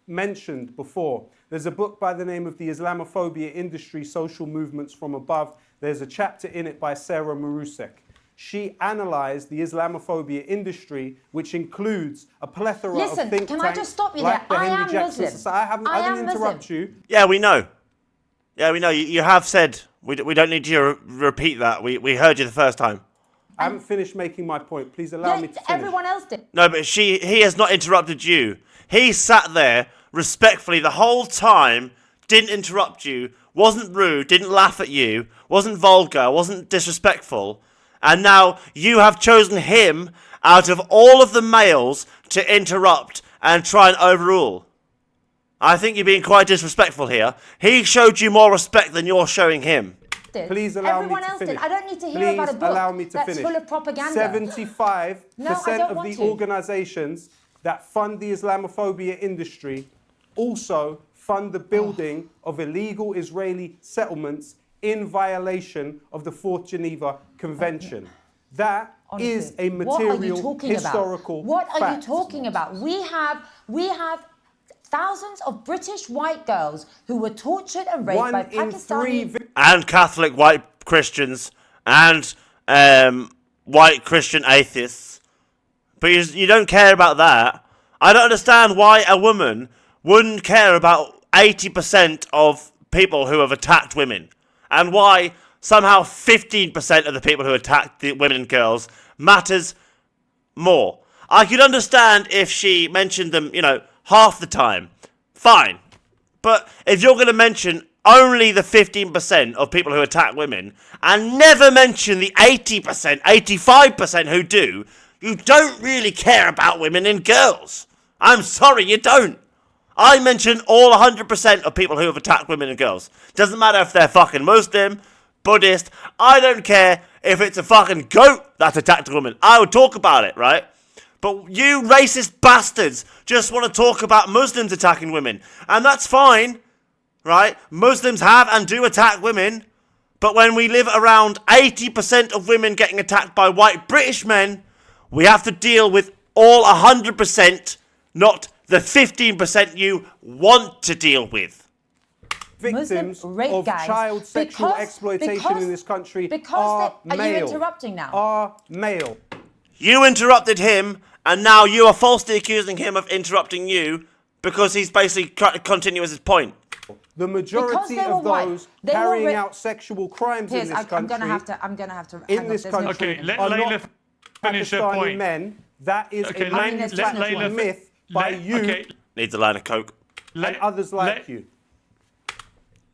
mentioned before, there's a book by the name of The Islamophobia Industry, Social Movements from Above. There's a chapter in it by Sarah Marusek. She analysed the Islamophobia industry, which includes a plethora of think tanks. Listen, can I just stop you like there? the I Henry am Jackson Muslim. Society. I didn't interrupt you. Yeah, we know. Yeah, we know. You have said we don't need you to repeat that. We heard you the first time. I haven't finished making my point. Please allow me to finish. Everyone else did. No, but he has not interrupted you. He sat there respectfully the whole time, didn't interrupt you, wasn't rude, didn't laugh at you, wasn't vulgar, wasn't disrespectful. And now you have chosen him out of all of the males to interrupt and try and overrule. I think you're being quite disrespectful here. He showed you more respect than you're showing him. Please allow Everyone me to else finish. did. I don't need to hear about a book allow me to that's finish. full of propaganda. 75% No, I don't of want the to. organisations that fund the Islamophobia industry also fund the building of illegal Israeli settlements in violation of the Fourth Geneva Convention. That Honestly, is a what are you material talking historical about? What are you fact. talking about? We have thousands of British white girls who were tortured and raped by One in three Pakistani. And Catholic white Christians and white Christian atheists. But you don't care about that. I don't understand why a woman wouldn't care about 80% of people who have attacked women. And why somehow 15% of the people who attacked the women and girls matters more. I could understand if she mentioned them, half the time. Fine. But if you're going to mention only the 15% of people who attack women and never mention the 80%, 85% who do, you don't really care about women and girls. I'm sorry, you don't. I mention all 100% of people who have attacked women and girls. Doesn't matter if they're fucking Muslim, Buddhist. I don't care if it's a fucking goat that's attacked a woman. I would talk about it, right? But you racist bastards just want to talk about Muslims attacking women. And that's fine, right? Muslims have and do attack women. But when we live around 80% of women getting attacked by white British men, we have to deal with all 100%, not the 15% you want to deal with. Victims rape of gangs child sexual exploitation in this country are male. Are you interrupting now? Are male. You interrupted him, and now you are falsely accusing him of interrupting you because he's basically trying to continue his point. The majority of those carrying out sexual crimes in this country, I'm gonna have to. in this country, Okay, let are Layla not finish her Pakistani point. men. That is Okay, a let manufactured Layla myth by you Okay, Needs a line of coke. and others like you.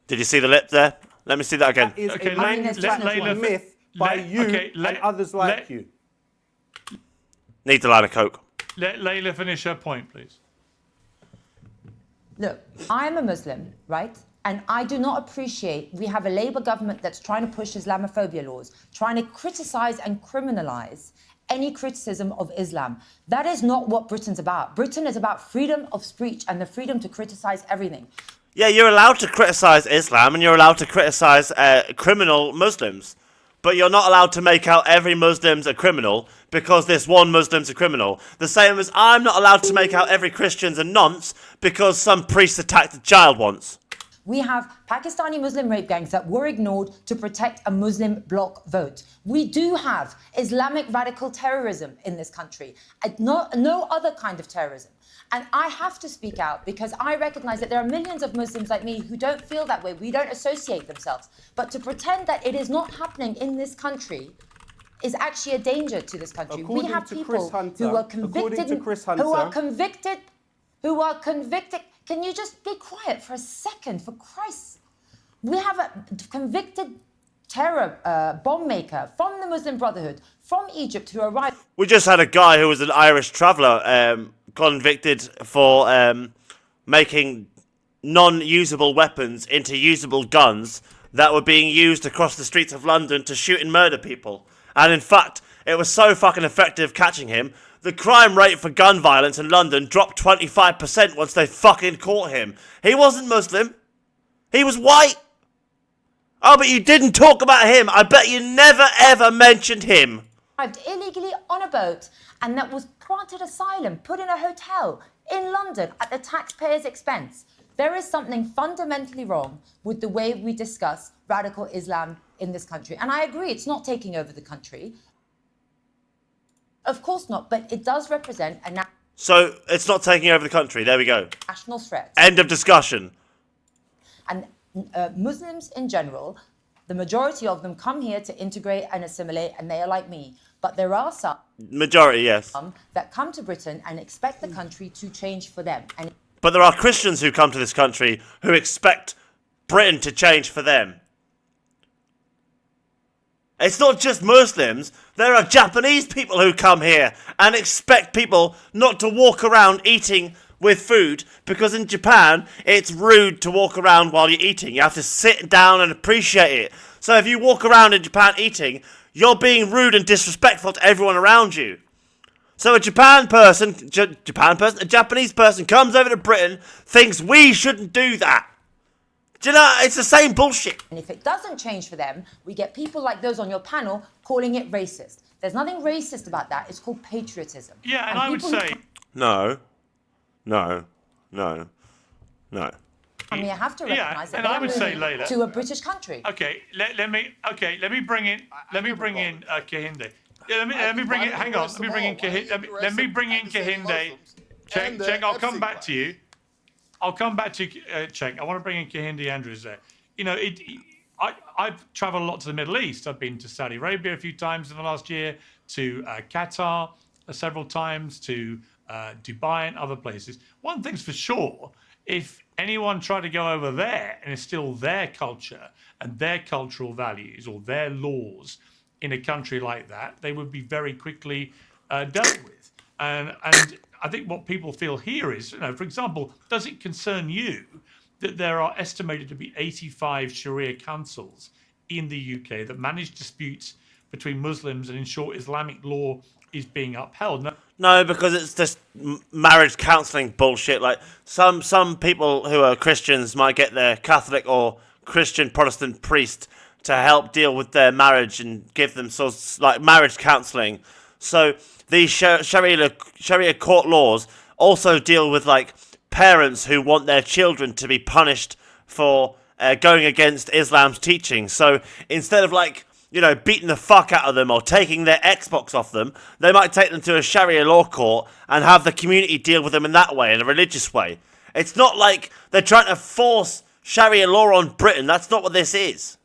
Did you see the lip there? Let me see that again. That is Okay, a let manufactured myth by you and others like you. Needs a line of coke. let Layla finish her point, please. Look, I'm a Muslim, right? And I do not appreciate we have a Labour government that's trying to push Islamophobia laws, trying to criticise and criminalise any criticism of Islam. That is not what Britain's about. Britain is about freedom of speech and the freedom to criticise everything. Yeah, you're allowed to criticise Islam and you're allowed to criticise criminal Muslims. But you're not allowed to make out every Muslim's a criminal because this one Muslim's a criminal. The same as I'm not allowed to make out every Christian's a nonce because some priest attacked a child once. We have Pakistani Muslim rape gangs that were ignored to protect a Muslim bloc vote. We do have Islamic radical terrorism in this country, no other kind of terrorism. And I have to speak out because I recognize that there are millions of Muslims like me who don't feel that way. We don't associate themselves. But to pretend that it is not happening in this country is actually a danger to this country. According we have to people Chris Hunter, who are according to Chris who are Hunter- convicted. Can you just be quiet for a second, for Christ's? We have a convicted terror bomb maker from the Muslim Brotherhood, from Egypt, who arrived. We just had a guy who was an Irish traveller convicted for making non-usable weapons into usable guns that were being used across the streets of London to shoot and murder people. And in fact, it was so fucking effective catching him, the crime rate for gun violence in London dropped 25% once they fucking caught him. He wasn't Muslim. He was white. Oh, but you didn't talk about him. I bet you never ever mentioned him. Arrived illegally on a boat and that was granted asylum, put in a hotel in London at the taxpayer's expense. There is something fundamentally wrong with the way we discuss radical Islam in this country. And I agree, it's not taking over the country. Of course not, but it does represent a So it's not taking over the country. There we go. national threat. End of discussion. And Muslims in general, the majority of them come here to integrate and assimilate, and they are like me. But there are some Majority, yes. that come to Britain and expect the country to change for them. And But there are Christians who come to this country who expect Britain to change for them. It's not just Muslims. There are Japanese people who come here and expect people not to walk around eating with food, because in Japan, it's rude to walk around while you're eating. You have to sit down and appreciate it. So if you walk around in Japan eating, you're being rude and disrespectful to everyone around you. So a Japanese person comes over to Britain, thinks we shouldn't do that. Do you know, it's the same bullshit. And if it doesn't change for them, we get people like those on your panel calling it racist. There's nothing racist about that. It's called patriotism. Yeah, and I would say... No. I mean, I have to recognise that and they I are would say, moving Layla, to a British country. Okay, let me bring in Kehinde. Yeah, let me bring in. Hang on. Let me bring in Kehinde. Let me bring in Kehinde. Check. I'll come back to you. I'll come back to you, Check. I want to bring in Kehinde Andrews there. You know, I've travelled a lot to the Middle East. I've been to Saudi Arabia a few times in the last year, to Qatar several times, to Dubai and other places. One thing's for sure, if anyone tried to go over there and instill their culture and their cultural values or their laws in a country like that, they would be very quickly dealt with. And I think what people feel here is, you know, for example, does it concern you that there are estimated to be 85 Sharia councils in the UK that manage disputes between Muslims and ensure Islamic law is being upheld? No, because it's just marriage counselling bullshit. Like some people who are Christians might get their Catholic or Christian Protestant priest to help deal with their marriage and give them sort of like marriage counselling. So these Sharia court laws also deal with like parents who want their children to be punished for going against Islam's teaching. So instead of like, you know, beating the fuck out of them or taking their Xbox off them, they might take them to a Sharia law court and have the community deal with them in that way, in a religious way. It's not like they're trying to force Sharia law on Britain. That's not what this is.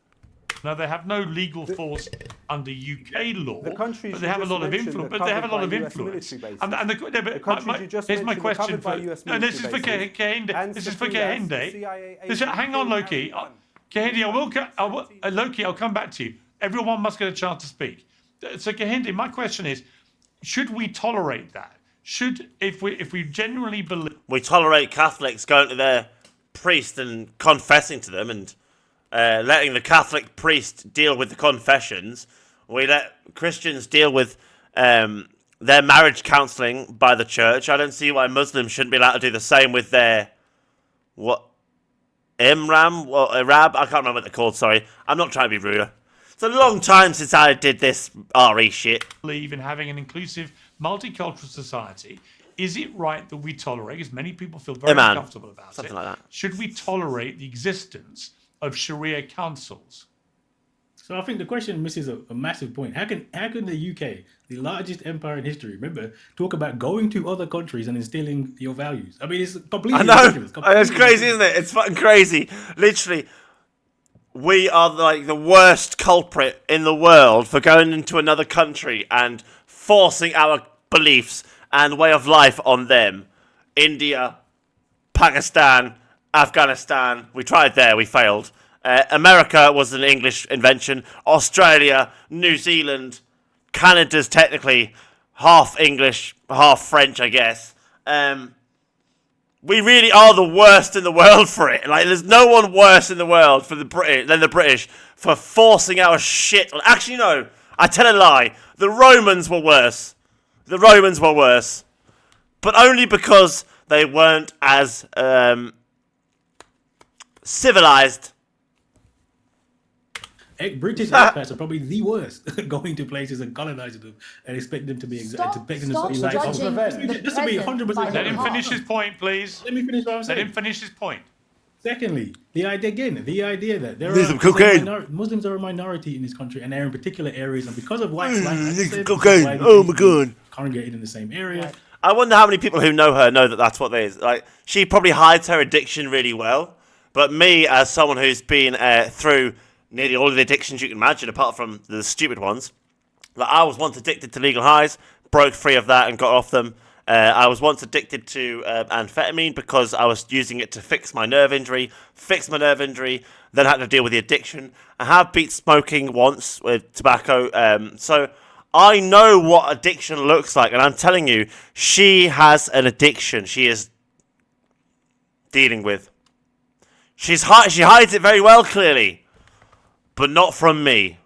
No, they have no legal force under UK law, The countries but they you have a just lot of mentioned influence. are But they have a lot covered of by US influence. military And bases. The countries you just here's my mentioned are question covered by for. US No, this is for military bases. Kehinde. And This is for Sophia, Kehinde. CIA Hang on, Loki. Kehinde, Loki, I'll come back to you. Everyone must get a chance to speak. So Kehinde, my question is, should we tolerate that? If we genuinely believe... We tolerate Catholics going to their priest and confessing to them and letting the Catholic priest deal with the confessions. We let Christians deal with their marriage counselling by the church. I don't see why Muslims shouldn't be allowed to do the same with their... Arab? I can't remember what they're called, sorry. I'm not trying to be rude. It's a long time since I did this RE shit. Believe in having an inclusive, multicultural society. Is it right that we tolerate, as many people feel very uncomfortable about Something it, like that. should we tolerate the existence of Sharia councils? So I think the question misses a massive point. How can the UK, the largest empire in history, remember, talk about going to other countries and instilling your values? I mean, it's completely ridiculous. It's crazy, isn't it? It's fucking crazy. Literally, we are like the worst culprit in the world for going into another country and forcing our beliefs and way of life on them. India, Pakistan, Afghanistan. We tried there, we failed. America was an English invention. Australia, New Zealand, Canada's technically half English, half French, I guess. We really are the worst in the world for it. Like, there's no one worse in the world for than the British for forcing our shit. Actually, no. I tell a lie. The Romans were worse. The Romans were worse. But only because they weren't as... civilized. British expats are probably the worst going to places and colonizing them and expecting them to be Stop like judging oh, the just to be present 100% by Let him the finish his point, please. Let me finish what I'm Let saying. him finish his point. Secondly, the idea that there Need some are cocaine. Muslims are a minority in this country, and they're in particular areas, and because of white slang, Need some like cocaine. why Oh they my God. congregated in the same area. I wonder how many people who know her know that that's what it is. Like, she probably hides her addiction really well. But me, as someone who's been through nearly all of the addictions you can imagine, apart from the stupid ones, like I was once addicted to legal highs, broke free of that and got off them. I was once addicted to amphetamine because I was using it to fix my nerve injury, then had to deal with the addiction. I have beat smoking once with tobacco, so I know what addiction looks like, and I'm telling you, she has an addiction she is dealing with. She hides it very well, clearly, but not from me.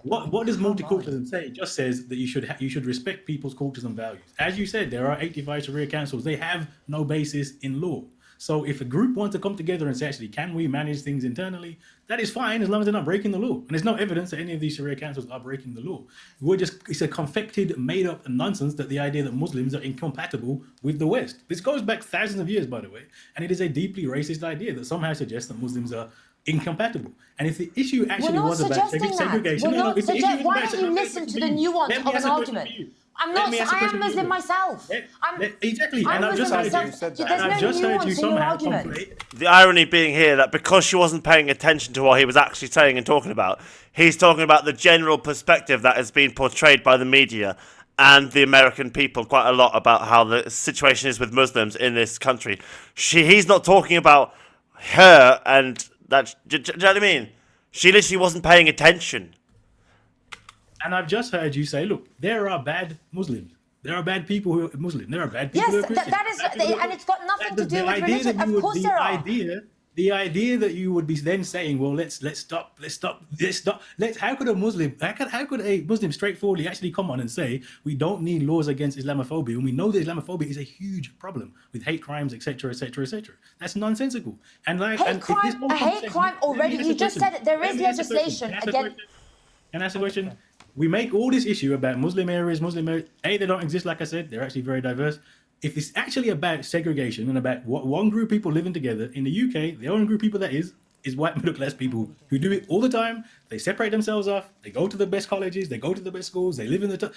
What does multiculturalism say? It just says that you should respect people's cultures and values. As you said, there are 85 Sharia councils. They have no basis in law. So if a group wants to come together and say, actually, can we manage things internally? That is fine as long as they're not breaking the law. And there's no evidence that any of these Sharia councils are breaking the law. It's a confected, made up nonsense that the idea that Muslims are incompatible with the West. This goes back thousands of years, by the way. And it is a deeply racist idea that somehow suggests that Muslims are incompatible. And if the issue actually was about segregation, why don't you listen to the nuance of an argument? I am Muslim myself. Exactly. I'm And I've just Muslim heard you. myself. And There's I've no just heard you nuance in your somehow argument. conflate. The irony being here that because she wasn't paying attention to what he was actually saying and talking about, he's talking about the general perspective that has been portrayed by the media and the American people quite a lot about how the situation is with Muslims in this country. He's not talking about her and that. Do you know what I mean? She literally wasn't paying attention. And I've just heard you say, look, there are bad Muslims. There are bad people who are Muslim. There are bad people who are Christian. And it's got nothing to do with religion. Of course there are. The idea that you would be then saying, well, let's stop. How could a Muslim straightforwardly actually come on and say we don't need laws against Islamophobia when we know that Islamophobia is a huge problem with hate crimes, etc., etc., etc. That's nonsensical. And A hate crime already. You just said it. There is legislation against. Can I ask a question? We make all this issue about Muslim areas. They don't exist, like I said. They're actually very diverse. If it's actually about segregation and about one group of people living together, in the UK, the only group of people that is white middle class people who do it all the time. They separate themselves off. They go to the best colleges. They go to the best schools. They live in the...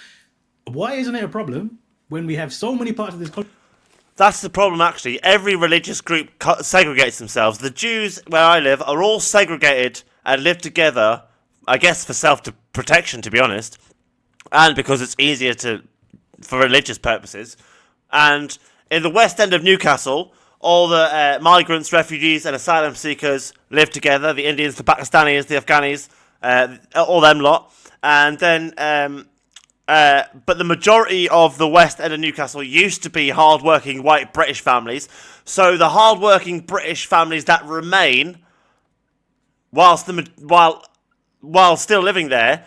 Why isn't it a problem when we have so many parts of this country? That's the problem, actually. Every religious group segregates themselves. The Jews, where I live, are all segregated and live together, I guess for self-protection, to be honest, and because it's easier for religious purposes. And in the west end of Newcastle, all the migrants, refugees, and asylum seekers live together. The Indians, the Pakistanis, the Afghanis, all them lot. And then, but the majority of the west end of Newcastle used to be hard-working white British families. So the hard-working British families that remain, while still living there,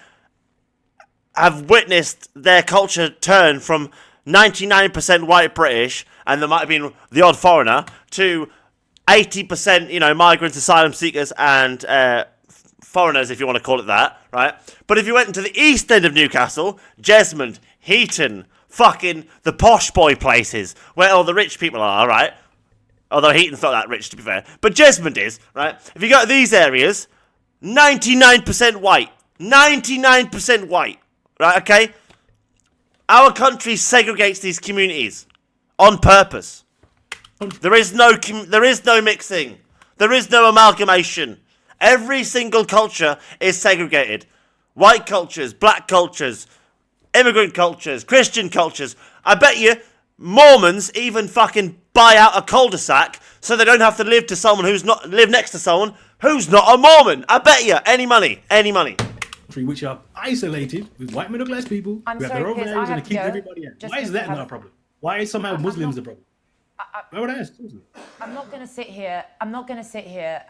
have witnessed their culture turn from 99% white British, and there might have been the odd foreigner, to 80%, migrants, asylum seekers, and foreigners, if you want to call it that, right? But if you went into the east end of Newcastle, Jesmond, Heaton, fucking the posh boy places, where all the rich people are, right? Although Heaton's not that rich, to be fair. But Jesmond is, right? If you go to these areas, 99% white. 99% white. Right, okay? Our country segregates these communities on purpose. There is no mixing. There is no amalgamation. Every single culture is segregated. White cultures, black cultures, immigrant cultures, Christian cultures. I bet you Mormons even fucking buy out a cul-de-sac so they don't have to live next to someone who's not a Mormon. I bet you any money. Which are isolated with white middle class people who have their own values and keep everybody out. Why is that not a problem? Why is somehow Muslims the problem? Why would I ask? I'm not going to sit here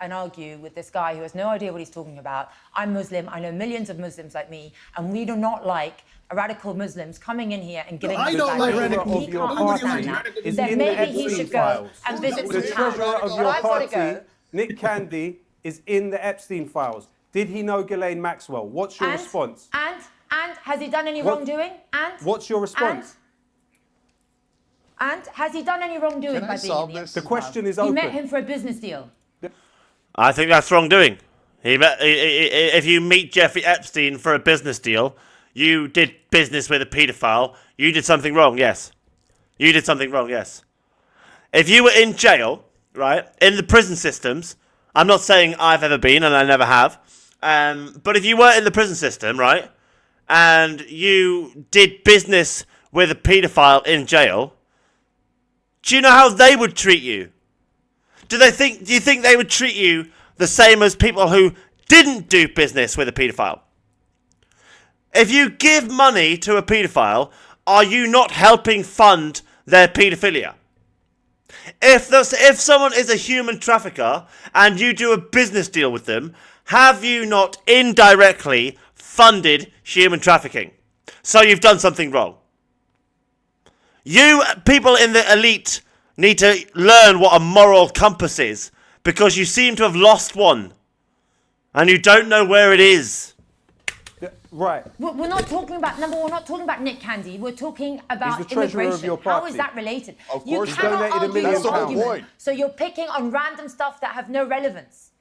and argue with this guy who has no idea what he's talking about. I'm Muslim. I know millions of Muslims like me, and we do not like radical Muslims coming in here and giving us I don't like radical. He can't understand that. Then maybe he should go and visit some towns. Well, I've got to go. Nick Candy is in the Epstein files. Did he know Ghislaine Maxwell? What's your response? And has he done any What- wrongdoing? And What's your response? And has he done any wrongdoing Can I by being solve in the this? The Epstein question files? is open. He met him for a business deal. I think that's wrongdoing. If you meet Jeffrey Epstein for a business deal, you did business with a paedophile, you did something wrong, yes. You did something wrong, yes. If you were in jail, right, in the prison systems, I'm not saying I've ever been and I never have, but if you were in the prison system, right, and you did business with a paedophile in jail, do you know how they would treat you? Do you think they would treat you the same as people who didn't do business with a paedophile? If you give money to a paedophile, are you not helping fund their paedophilia? If someone is a human trafficker and you do a business deal with them, have you not indirectly funded human trafficking? So you've done something wrong. You people in the elite need to learn what a moral compass is, because you seem to have lost one and you don't know where it is. Right. We're not talking about we're not talking about Nick Candy. We're talking about He's the treasurer of immigration. your How party. is that related? Of You course. He's cannot donated $1 argue million your pounds. argument. So you're picking on random stuff that have no relevance.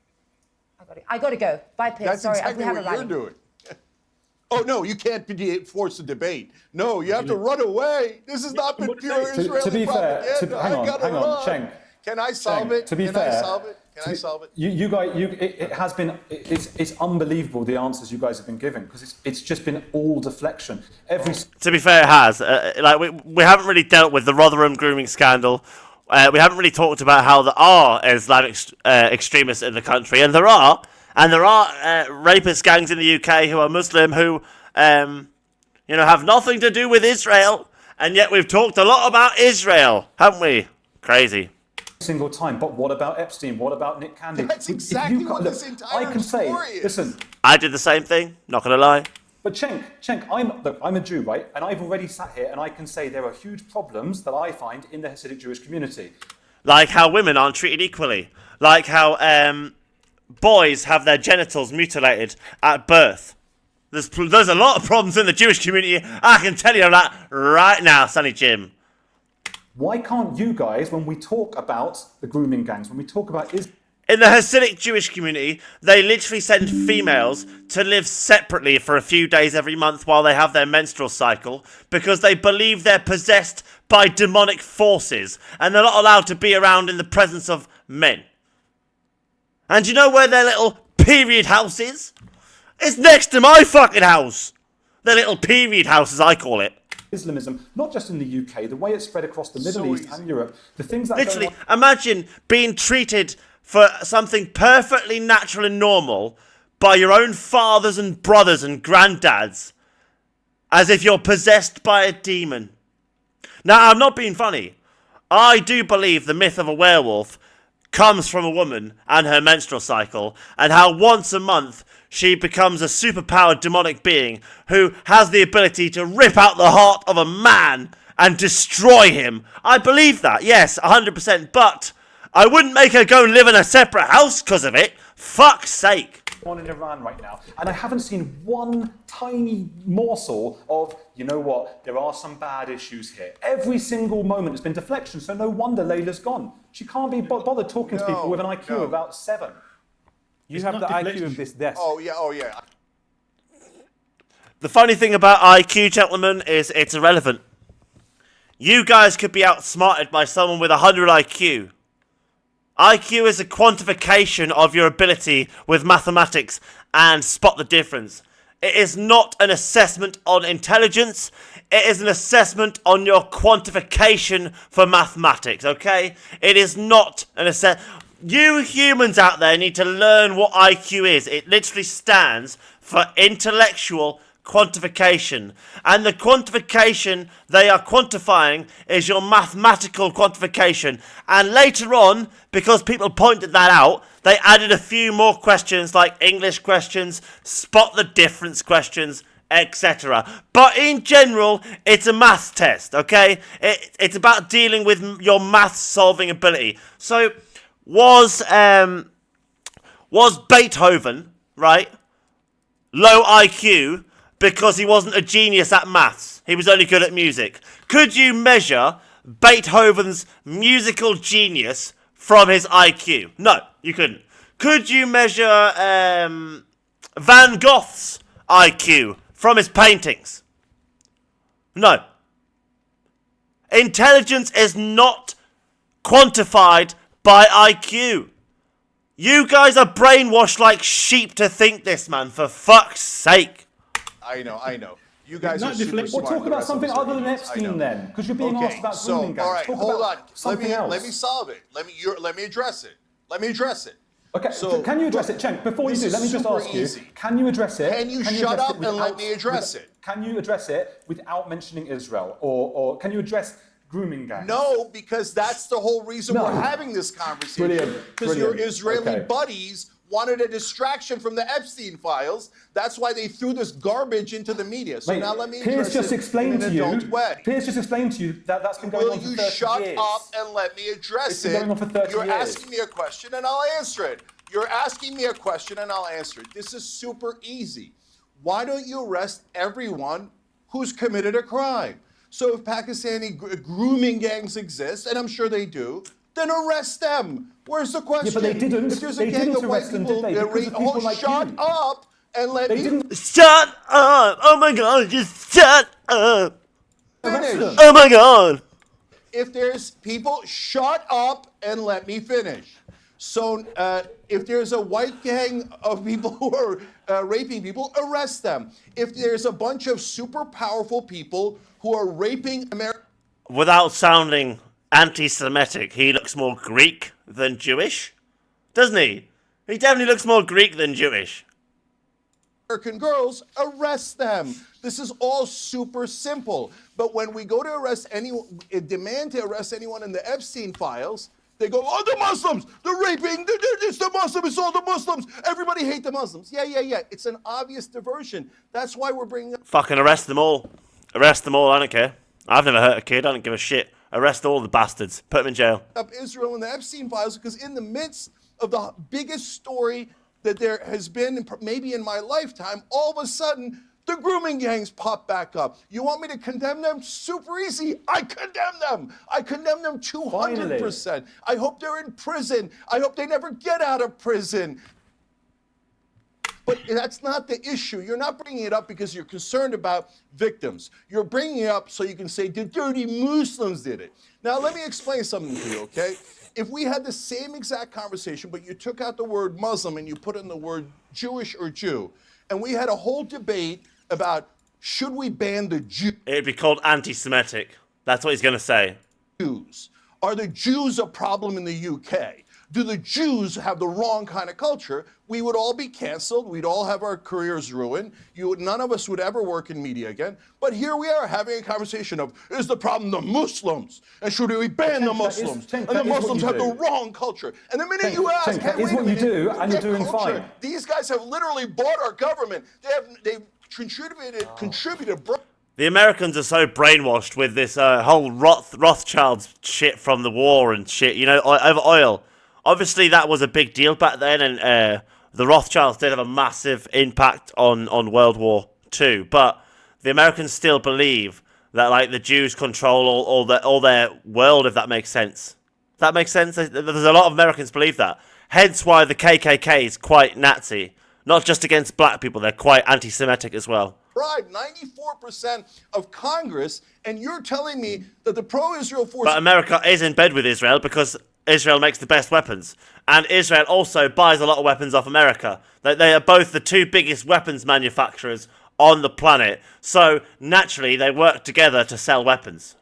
I got to go. Bye, Piers. That's Sorry, exactly we have a what you're rally. doing. Oh, no, you can't be forced to debate. No, you have to run away. This has not been pure Israeli to be fair, propaganda. hang I on, gotta hang on, run. Cheng. Can I solve it? To be Can fair, I solve it? Can I solve it? You guys, it has been, it's unbelievable the answers you guys have been giving, because it's just been all deflection. To be fair, it has. We haven't really dealt with the Rotherham grooming scandal. We haven't really talked about how there are Islamic extremists in the country, and there are rapist gangs in the UK who are Muslim who, have nothing to do with Israel, and yet we've talked a lot about Israel, haven't we? Crazy. Single time. But what about Epstein? What about Nick Candy? That's If exactly you what look, this entire I can say, story is. listen, I did the same thing, not gonna lie. but Cenk, I'm a Jew, right? And I've already sat here and I can say there are huge problems that I find in the Hasidic Jewish community. Like how women aren't treated equally. Like how boys have their genitals mutilated at birth. There's a lot of problems in the Jewish community. I can tell you that right now, Sonny Jim. Why can't you guys, when we talk about the grooming gangs, when we talk about In the Hasidic Jewish community, they literally send females to live separately for a few days every month while they have their menstrual cycle, because they believe they're possessed by demonic forces and they're not allowed to be around in the presence of men. And you know where their little period house is? It's next to my fucking house. Their little period house, as I call it. Islamism, not just in the UK, the way it's spread across the Middle East and Europe, the things that Literally, are going on. imagine being treated for something perfectly natural and normal by your own fathers and brothers and granddads as if you're possessed by a demon. Now, I'm not being funny. I do believe the myth of a werewolf comes from a woman and her menstrual cycle, and how once a month she becomes a superpowered demonic being who has the ability to rip out the heart of a man and destroy him. I believe that, yes, 100%, but I wouldn't make her go and live in a separate house because of it. Fuck's sake. On in Iran right now, and I haven't seen one tiny morsel of, you know what, there are some bad issues here. Every single moment has been deflection, so no wonder Layla's gone. She can't be bothered talking to people with an IQ of about 7. You have the IQ of this desk. Oh, yeah. The funny thing about IQ, gentlemen, is it's irrelevant. You guys could be outsmarted by someone with 100 IQ. IQ is a quantification of your ability with mathematics and spot the difference. It is not an assessment on intelligence. It is an assessment on your quantification for mathematics, okay? It is not an assessment. You humans out there need to learn what IQ is. It literally stands for intellectual quantification, and the quantification they are quantifying is your mathematical quantification. And later on, because people pointed that out, they added a few more questions like English questions, spot the difference questions, etc. But in general, it's a maths test, okay? It's about dealing with your maths solving ability. So was Was Beethoven, right, low IQ because he wasn't a genius at maths? He was only good at music. Could you measure Beethoven's musical genius from his IQ? No, you couldn't. Could you measure Van Gogh's IQ from his paintings? No. Intelligence is not quantified by IQ. You guys are brainwashed like sheep to think this, man. For fuck's sake. I know. You guys are Not super deflect- smart. Well, talk The about rest of something us are other than idiots. I know. Epstein then, because you're being asked about grooming gangs. All right, Talk hold about on. something else. Let me solve it. Let me address it. Okay, So, can you address it, Cenk? Before you this do, is let me just super ask you, easy. can you address it? Can you shut address up it and let without- me address it? Can you address it without mentioning Israel? Or can you address grooming gangs? No, because that's the whole reason No. we're having this conversation. Brilliant, Because your brilliant. Israeli Okay. buddies wanted a distraction from the Epstein files. That's why they threw this garbage into the media. So Mate, now let me Piers address just it explained in to an you. adult way. Piers just explained to you that that's been going Will on for you 30 shut years. up and let me address It's been it? going on for 30 You're years. asking me a question and I'll answer it. You're asking me a question and I'll answer it. This is super easy. Why don't you arrest everyone who's committed a crime? So if Pakistani grooming gangs exist, and I'm sure they do, then arrest them. Where's the question? but they didn't. If there's a They gang didn't of white arrest them, people, did they? that Because of rape- people like shut you. up and let They me didn't Shut up! Oh my god, just shut up! finish. Oh my god! If there's people, shut up and let me finish. So if there's a white gang of people who are raping people, arrest them. If there's a bunch of super powerful people who are raping American Without sounding anti-Semitic, he looks more Greek than Jewish, doesn't he? He definitely looks more Greek than Jewish. girls, arrest them. This is all super simple. But when we go to arrest anyone, demand to arrest anyone in the Epstein files, they go, oh, the Muslims, they're raping, it's the Muslims, it's all the Muslims. Everybody hate the Muslims. Yeah. It's an obvious diversion. That's why we're bringing up Fucking arrest them all. Arrest them all, I don't care. I've never hurt a kid, I don't give a shit. Arrest all the bastards. Put them in jail. Israel and the Epstein files because in the midst of the biggest story that there has been, maybe in my lifetime, all of a sudden, the grooming gangs pop back up. You want me to condemn them? Super easy. I condemn them. I condemn them 200%. I hope they're in prison. I hope they never get out of prison. But that's not the issue. You're not bringing it up because you're concerned about victims. You're bringing it up so you can say the dirty Muslims did it. Now, let me explain something to you, okay? If we had the same exact conversation, but you took out the word Muslim and you put in the word Jewish or Jew, and we had a whole debate about should we ban the It'd be called anti-Semitic. That's what he's going to say. Jews? Are the Jews a problem in the UK? Do the Jews have the wrong kind of culture? We would all be canceled. We'd all have our careers ruined. None of us would ever work in media again. But here we are having a conversation of, is the problem the Muslims? And should we ban the Muslims? And the Muslims have the wrong culture. And the minute you ask, hey, wait a minute, do, and you're doing culture. fine. These guys have literally bought our government. They've contributed. The Americans are so brainwashed with this whole Rothschilds shit from the war and shit, you know, over oil. Obviously, that was a big deal back then, and the Rothschilds did have a massive impact on World War II. But the Americans still believe that, like, the Jews control all their world, if that makes sense. That makes sense? There's a lot of Americans believe that. Hence why the KKK is quite Nazi. Not just against black people, they're quite anti-Semitic as well. Bribe 94% of Congress, and you're telling me that the pro-Israel force... But America is in bed with Israel because Israel makes the best weapons. And Israel also buys a lot of weapons off America. They are both the two biggest weapons manufacturers on the planet. So, naturally, they work together to sell weapons.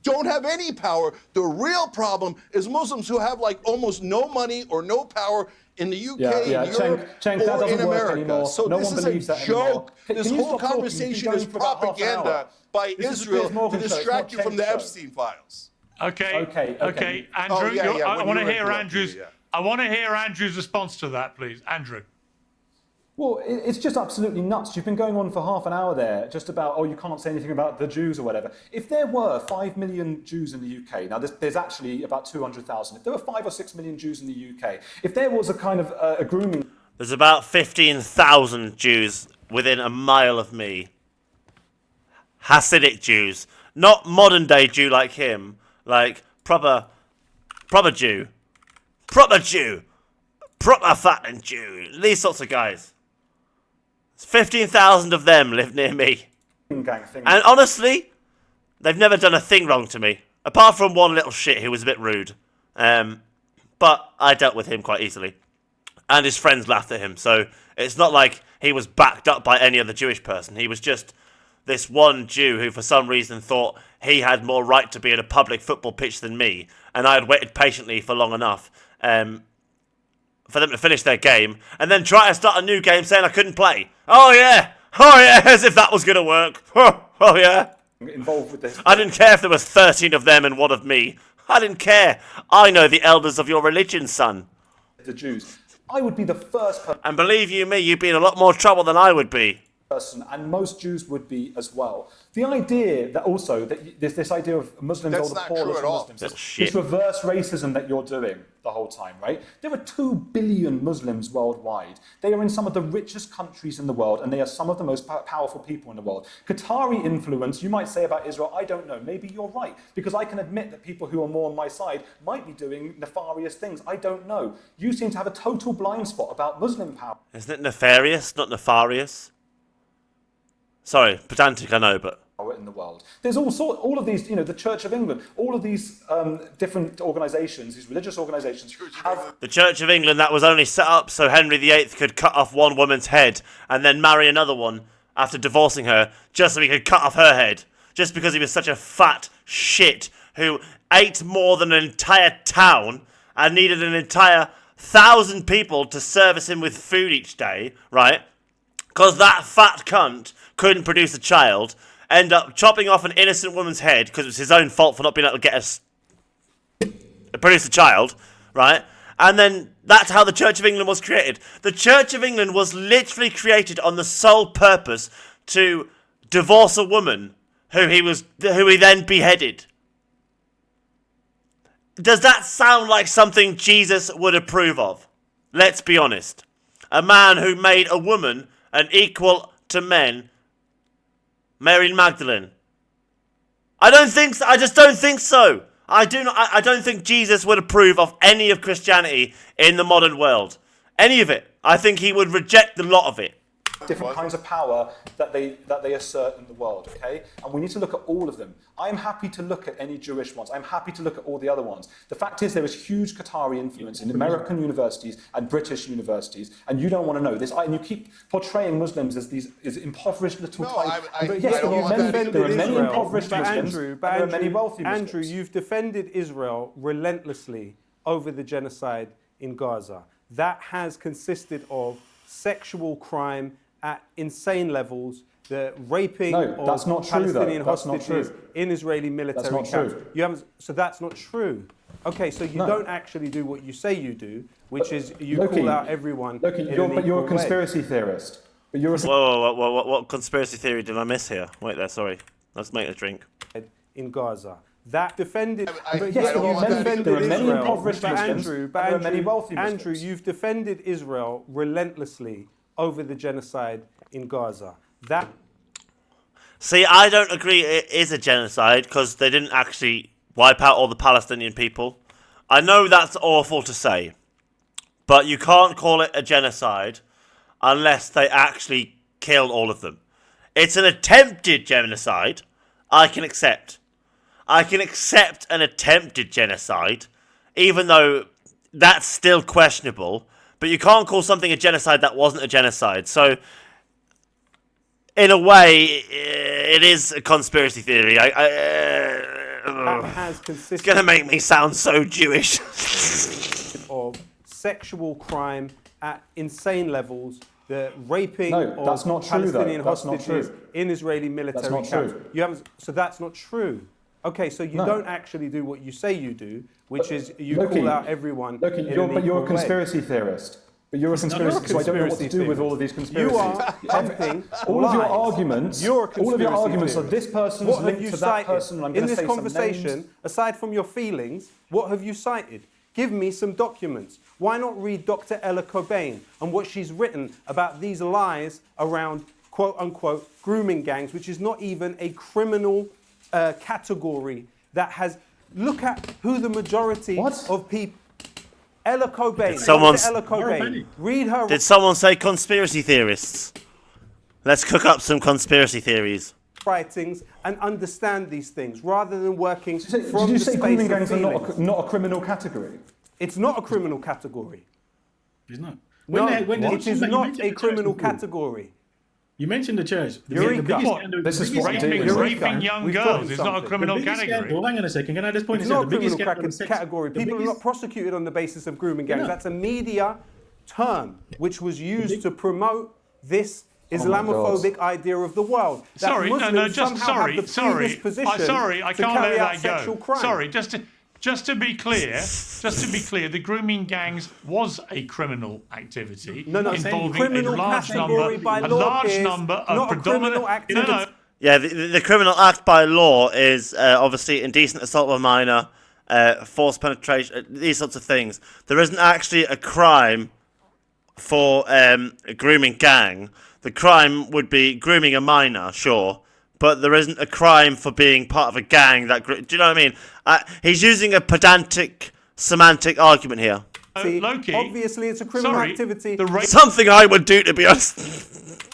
Don't have any power. The real problem is Muslims who have, like, almost no money or no power in the UK, in Europe, Cenk, that or doesn't in work America. anymore. So No this one is believes a that anymore. joke. Can This you whole stop talking? conversation You've been is going for about half an hour. propaganda by This is Israel Piers Morgan to show, it's distract not you from the Cenk show. Epstein files. Okay, Andrew, Oh, yeah, I when want you to hear interrupt me, Andrew's. yeah. I want to hear Andrew's response to that, please, Andrew. Well, it's just absolutely nuts. You've been going on for half an hour there, just about, oh, you can't say anything about the Jews or whatever. If there were 5 million Jews in the UK, now there's actually about 200,000. If there were 5 or 6 million Jews in the UK, if there was a kind of a grooming... There's about 15,000 Jews within a mile of me. Hasidic Jews. Not modern day Jew like him. Like proper Jew. Proper Jew. Proper fattened Jew. These sorts of guys. 15,000 of them live near me. gang thing. And honestly, they've never done a thing wrong to me. Apart from one little shit who was a bit rude. But I dealt with him quite easily. And his friends laughed at him. So it's not like he was backed up by any other Jewish person. He was just this one Jew who for some reason thought he had more right to be in a public football pitch than me. And I had waited patiently for long enough for them to finish their game, and then try to start a new game saying I couldn't play. Oh yeah, as if that was going to work. Oh yeah. Involved with this. I didn't care if there was 13 of them and one of me. I didn't care. I know the elders of your religion, son. The Jews. I would be the first person. And believe you me, you'd be in a lot more trouble than I would be. And most Jews would be as well. The idea that also that this idea of Muslims That's or the not poorest true at all. Muslims, Shit. this reverse racism that you're doing the whole time, right? There are 2 billion Muslims worldwide. They are in some of the richest countries in the world, and they are some of the most powerful people in the world. Qatari influence, you might say about Israel, I don't know. Maybe you're right, because I can admit that people who are more on my side might be doing nefarious things. I don't know. You seem to have a total blind spot about Muslim power. Isn't it nefarious, not nefarious? Sorry, pedantic, I know, but... in the world. There's all of these, the Church of England, all of these different organisations, these religious organisations have... The Church of England, that was only set up so Henry VIII could cut off one woman's head and then marry another one after divorcing her, just so he could cut off her head. Just because he was such a fat shit who ate more than an entire town and needed an entire 1,000 people to service him with food each day, right? Because that fat cunt couldn't produce a child, end up chopping off an innocent woman's head because it was his own fault for not being able to get produce a child, right? And then that's how the Church of England was created. The Church of England was literally created on the sole purpose to divorce a woman who he then beheaded. Does that sound like something Jesus would approve of? Let's be honest. A man who made a woman an equal to men, Mary Magdalene. I don't think so. I just don't think so. I don't think Jesus would approve of any of Christianity in the modern world. Any of it. I think he would reject a lot of it. Different kinds of power that they assert in the world, okay? And we need to look at all of them. I'm happy to look at any Jewish ones. I'm happy to look at all the other ones. The fact is there is huge Qatari influence in American universities and British universities, and you don't want to know this. And you keep portraying Muslims as these impoverished little tiny... Yes, there are many impoverished Muslims, Andrew, there are many wealthy Muslims. Andrew, you've defended Israel relentlessly over the genocide in Gaza. That has consisted of sexual crime at insane levels, the raping of Palestinian hostages in Israeli military camps. So that's not true. Okay, so you don't actually do what you say you do, which is you call out everyone. But you're a conspiracy theorist. But you're Whoa, what conspiracy theory did I miss here? Wait there, sorry. Let's make a drink. In Gaza. That defended... there are many impoverished Muslims, there are many wealthy Muslims. Andrew, you've defended Israel relentlessly over the genocide in Gaza. See, I don't agree it is a genocide because they didn't actually wipe out all the Palestinian people. I know that's awful to say, but you can't call it a genocide unless they actually killed all of them. It's an attempted genocide. I can accept. I can accept an attempted genocide, even though that's still questionable. But you can't call something a genocide that wasn't a genocide. So, in a way, it is a conspiracy theory. It's going to make me sound so Jewish. Of sexual crime at insane levels, the raping of Palestinian hostages in Israeli military camps. So that's not true. Okay, so you don't actually do what you say you do, which is you call out everyone. You're a conspiracy theorist. But you're a conspiracy, so I don't know what to do with all of these conspiracies. You are pumping all of your lies. arguments. You're a all of your conspiracy arguments are theorist. this person's What have linked you to that cited person. And I'm in going to this say some conversation? names. Aside from your feelings, what have you cited? Give me some documents. Why not read Dr. Ella Cobain and what she's written about these lies around quote-unquote grooming gangs, which is not even a criminal category that has... Look at who the majority of people... Ella Cobain. Dr. Ella Cobain. Read her... Did someone say conspiracy theorists? Let's cook up some conspiracy theories. Writings and understand these things rather than working from Did the you say space grooming of gangs are feelings. not a criminal category? It's not a criminal category. It's not. No, When it is not a criminal category. You mentioned the church. Eureka. This is what I'm Raping, doing. raping young We've girls told you is not a something. criminal The biggest category. scandal- hang on a second. Can I just point It's this not out? a The biggest criminal scandal in sex- category. the People are biggest- not prosecuted on the basis of grooming gangs. not. That's a media term which was used to promote this Islamophobic idea of the world. That Sorry, Muslims just somehow have the predisposition sorry, I to can't carry let out that go. sexual crime. Sorry, just to be clear, the grooming gangs was a criminal activity No, involving criminal a large category number, by a law large is number of not a criminal predominant. activity. Yeah, the criminal act by law is obviously indecent assault of a minor, forced penetration, these sorts of things. There isn't actually a crime for a grooming gang. The crime would be grooming a minor, sure, but there isn't a crime for being part of a gang. Do you know what I mean? He's using a pedantic, semantic argument here. See, Loki, obviously, it's a criminal activity. Something I would do, to be honest.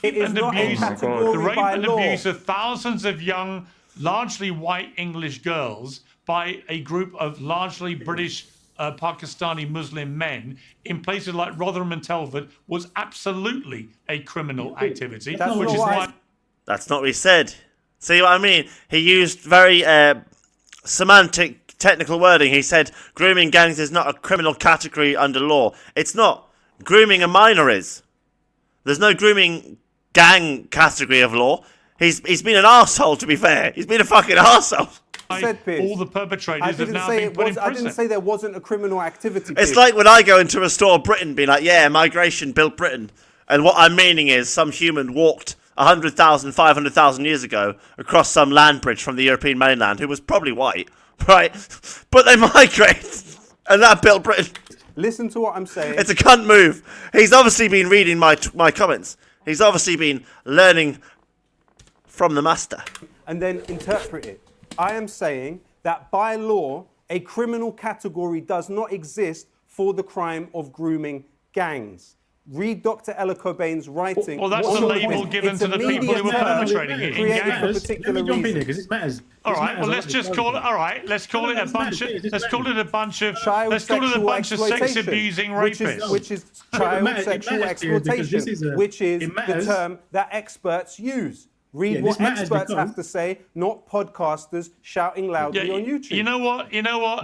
It is and not abuse, a category the rape by and law. abuse of thousands of young, largely white English girls by a group of largely British Pakistani Muslim men in places like Rotherham and Telford was absolutely a criminal activity, That's which not is what why. That's not what he said. See what I mean? He used very semantic, technical wording. He said grooming gangs is not a criminal category under law. It's not. Grooming a minor is. There's no grooming gang category of law. He's been an arsehole, to be fair. He's been a fucking arsehole. All the perpetrators have now been put in I prison. didn't say there wasn't a criminal activity. It's Piers. like when I go into Restore Britain, being like, yeah, migration built Britain. And what I'm meaning is some human walked 100,000, 500,000 years ago across some land bridge from the European mainland who was probably white, right? But they migrated, and that built Britain. Listen to what I'm saying. It's a cunt move. He's obviously been reading my comments. He's obviously been learning from the master. And then interpret it. I am saying that by law, a criminal category does not exist for the crime of grooming gangs. Read Dr. Ella Cobain's writing. Well, that's the label given to the people who were perpetrating it in created for gangs. particular Let me jump in here reasons. because it matters. All right, well, let's just call it. All right, let's call it a bunch of. Let's call it a bunch of. Let's call it a bunch of sex abusing rapists. Which is child matters- it sexual matters, Piers, because this exploitation, is a- which is it the matters. term that experts use. Read Yeah, what this matters experts because- have to say, not podcasters shouting loudly on YouTube. You know what?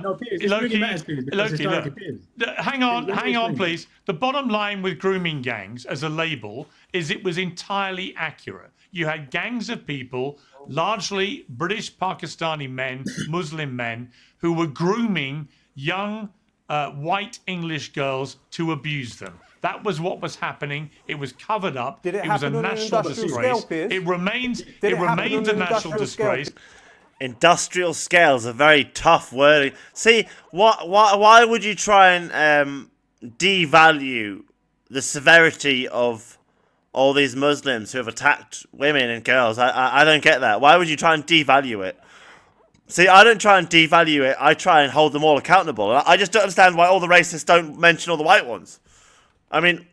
No, Piers, this really matters, Piers, because historically, Piers. Hang on, Piers, let me hang on, explain. please. The bottom line with grooming gangs as a label is it was entirely accurate. You had gangs of people, largely British Pakistani men, Muslim men, who were grooming young white English girls to abuse them. That was what was happening. It was covered up. Did it was a happen on an national industrial disgrace. scale, Piers? It remains. Did It it happen remains on a an national industrial scale? disgrace. Industrial scale is a very tough wording. See, why would you try and devalue the severity of all these Muslims who have attacked women and girls? I don't get that. Why would you try and devalue it? See, I don't try and devalue it. I try and hold them all accountable. I just don't understand why all the racists don't mention all the white ones. I mean,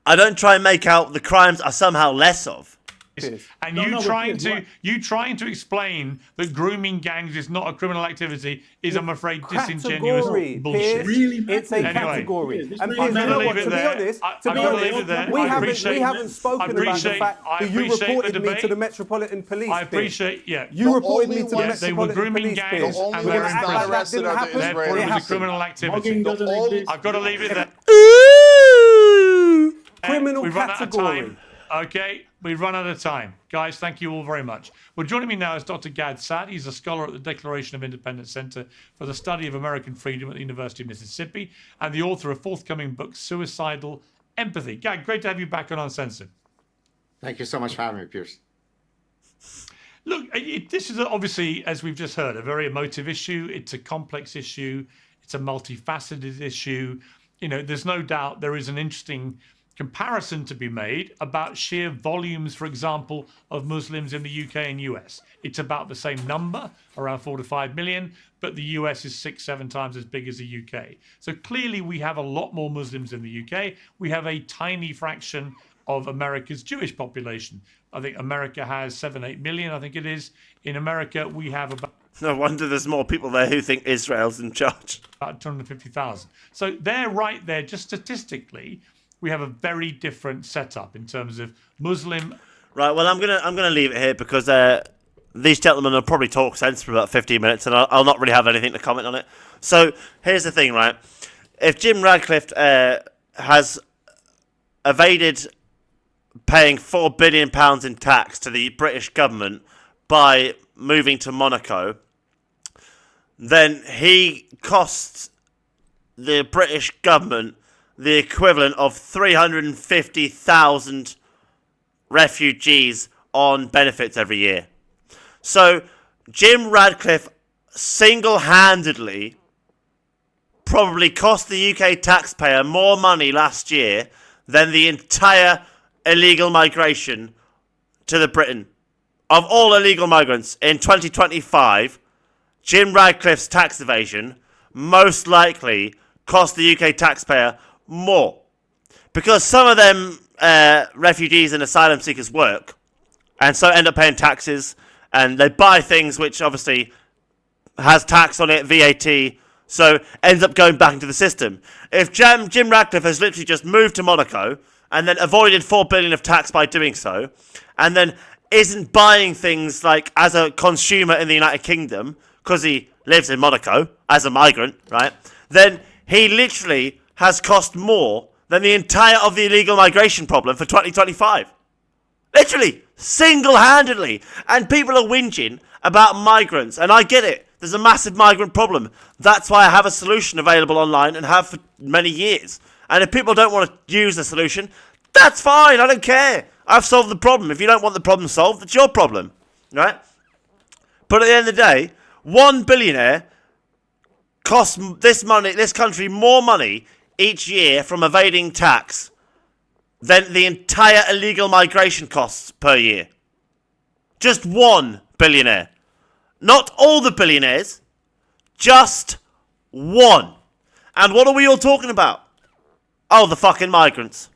I don't try and make out the crimes are somehow less of. And No, but you trying to explain that grooming gangs is not a criminal activity is, I'm afraid, disingenuous Category, bullshit. Piers. Really It's a Anyway. category. Piers, And this Piers, I'm you gonna know leave what? it To be there. honest, I'm to be gonna honest, leave it there. we I haven't appreciate spoken about the appreciate- fact I that you appreciate the reported me debate. to the Metropolitan Police. I Piers. appreciate, yeah. You reported me only to the ones- they were Metropolitan grooming Police. gangs Piers. The only and We're they gonna were in act like prison. that arrested didn't are the happen. Therefore, it Israelis. was a happened. criminal activity. Mugging doesn't only- exist. I've got to leave it there. Ooh! Criminal We've run out of category. time. Okay, we've run out of time. Guys, thank you all very much. Well, joining me now is Dr. Gad Saad. He's a scholar at the Declaration of Independence Center for the Study of American Freedom at the University of Mississippi and the author of forthcoming book, Suicidal Empathy. Gad, great to have you back on Uncensored. Thank you so much for having me, Piers. Look, this is obviously, as we've just heard, a very emotive issue. It's a complex issue. It's a multifaceted issue. You know, there's no doubt there is an interesting comparison to be made about sheer volumes, for example, of Muslims in the UK and US. It's about the same number, around 4 to 5 million, but the US is 6-7 times as big as the UK. So clearly we have a lot more Muslims in the UK. We have a tiny fraction of America's Jewish population. I think America has 7-8 million, I think it is. In America, we have about... No wonder there's more people there who think Israel's in charge. About 250,000. So they're right there, just statistically, we have a very different setup in terms of Muslim. Right. Well, I'm gonna leave it here because these gentlemen will probably talk sense for about 15 minutes, and I'll not really have anything to comment on it. So here's the thing, right? If Jim Ratcliffe has evaded paying £4 billion in tax to the British government by moving to Monaco, then he costs the British government the equivalent of 350,000 refugees on benefits every year. So Jim Ratcliffe single-handedly probably cost the UK taxpayer more money last year than the entire illegal migration to the Britain. Of all illegal migrants in 2025, Jim Ratcliffe's tax evasion most likely cost the UK taxpayer more. Because some of them refugees and asylum seekers work, and so end up paying taxes, and they buy things which obviously has tax on it, VAT, so ends up going back into the system. If Jim Ratcliffe has literally just moved to Monaco and then avoided $4 billion of tax by doing so, and then isn't buying things like as a consumer in the United Kingdom because he lives in Monaco as a migrant, right? Then he literally has cost more than the entire of the illegal migration problem for 2025. Literally, single-handedly. And people are whinging about migrants, and I get it. There's a massive migrant problem. That's why I have a solution available online and have for many years. And if people don't want to use the solution, that's fine. I don't care. I've solved the problem. If you don't want the problem solved, it's your problem, right? But at the end of the day, one billionaire costs this country more money each year from evading tax than the entire illegal migration costs per year. Just one billionaire. Not all the billionaires, just one. And what are we all talking about? Oh, the fucking migrants.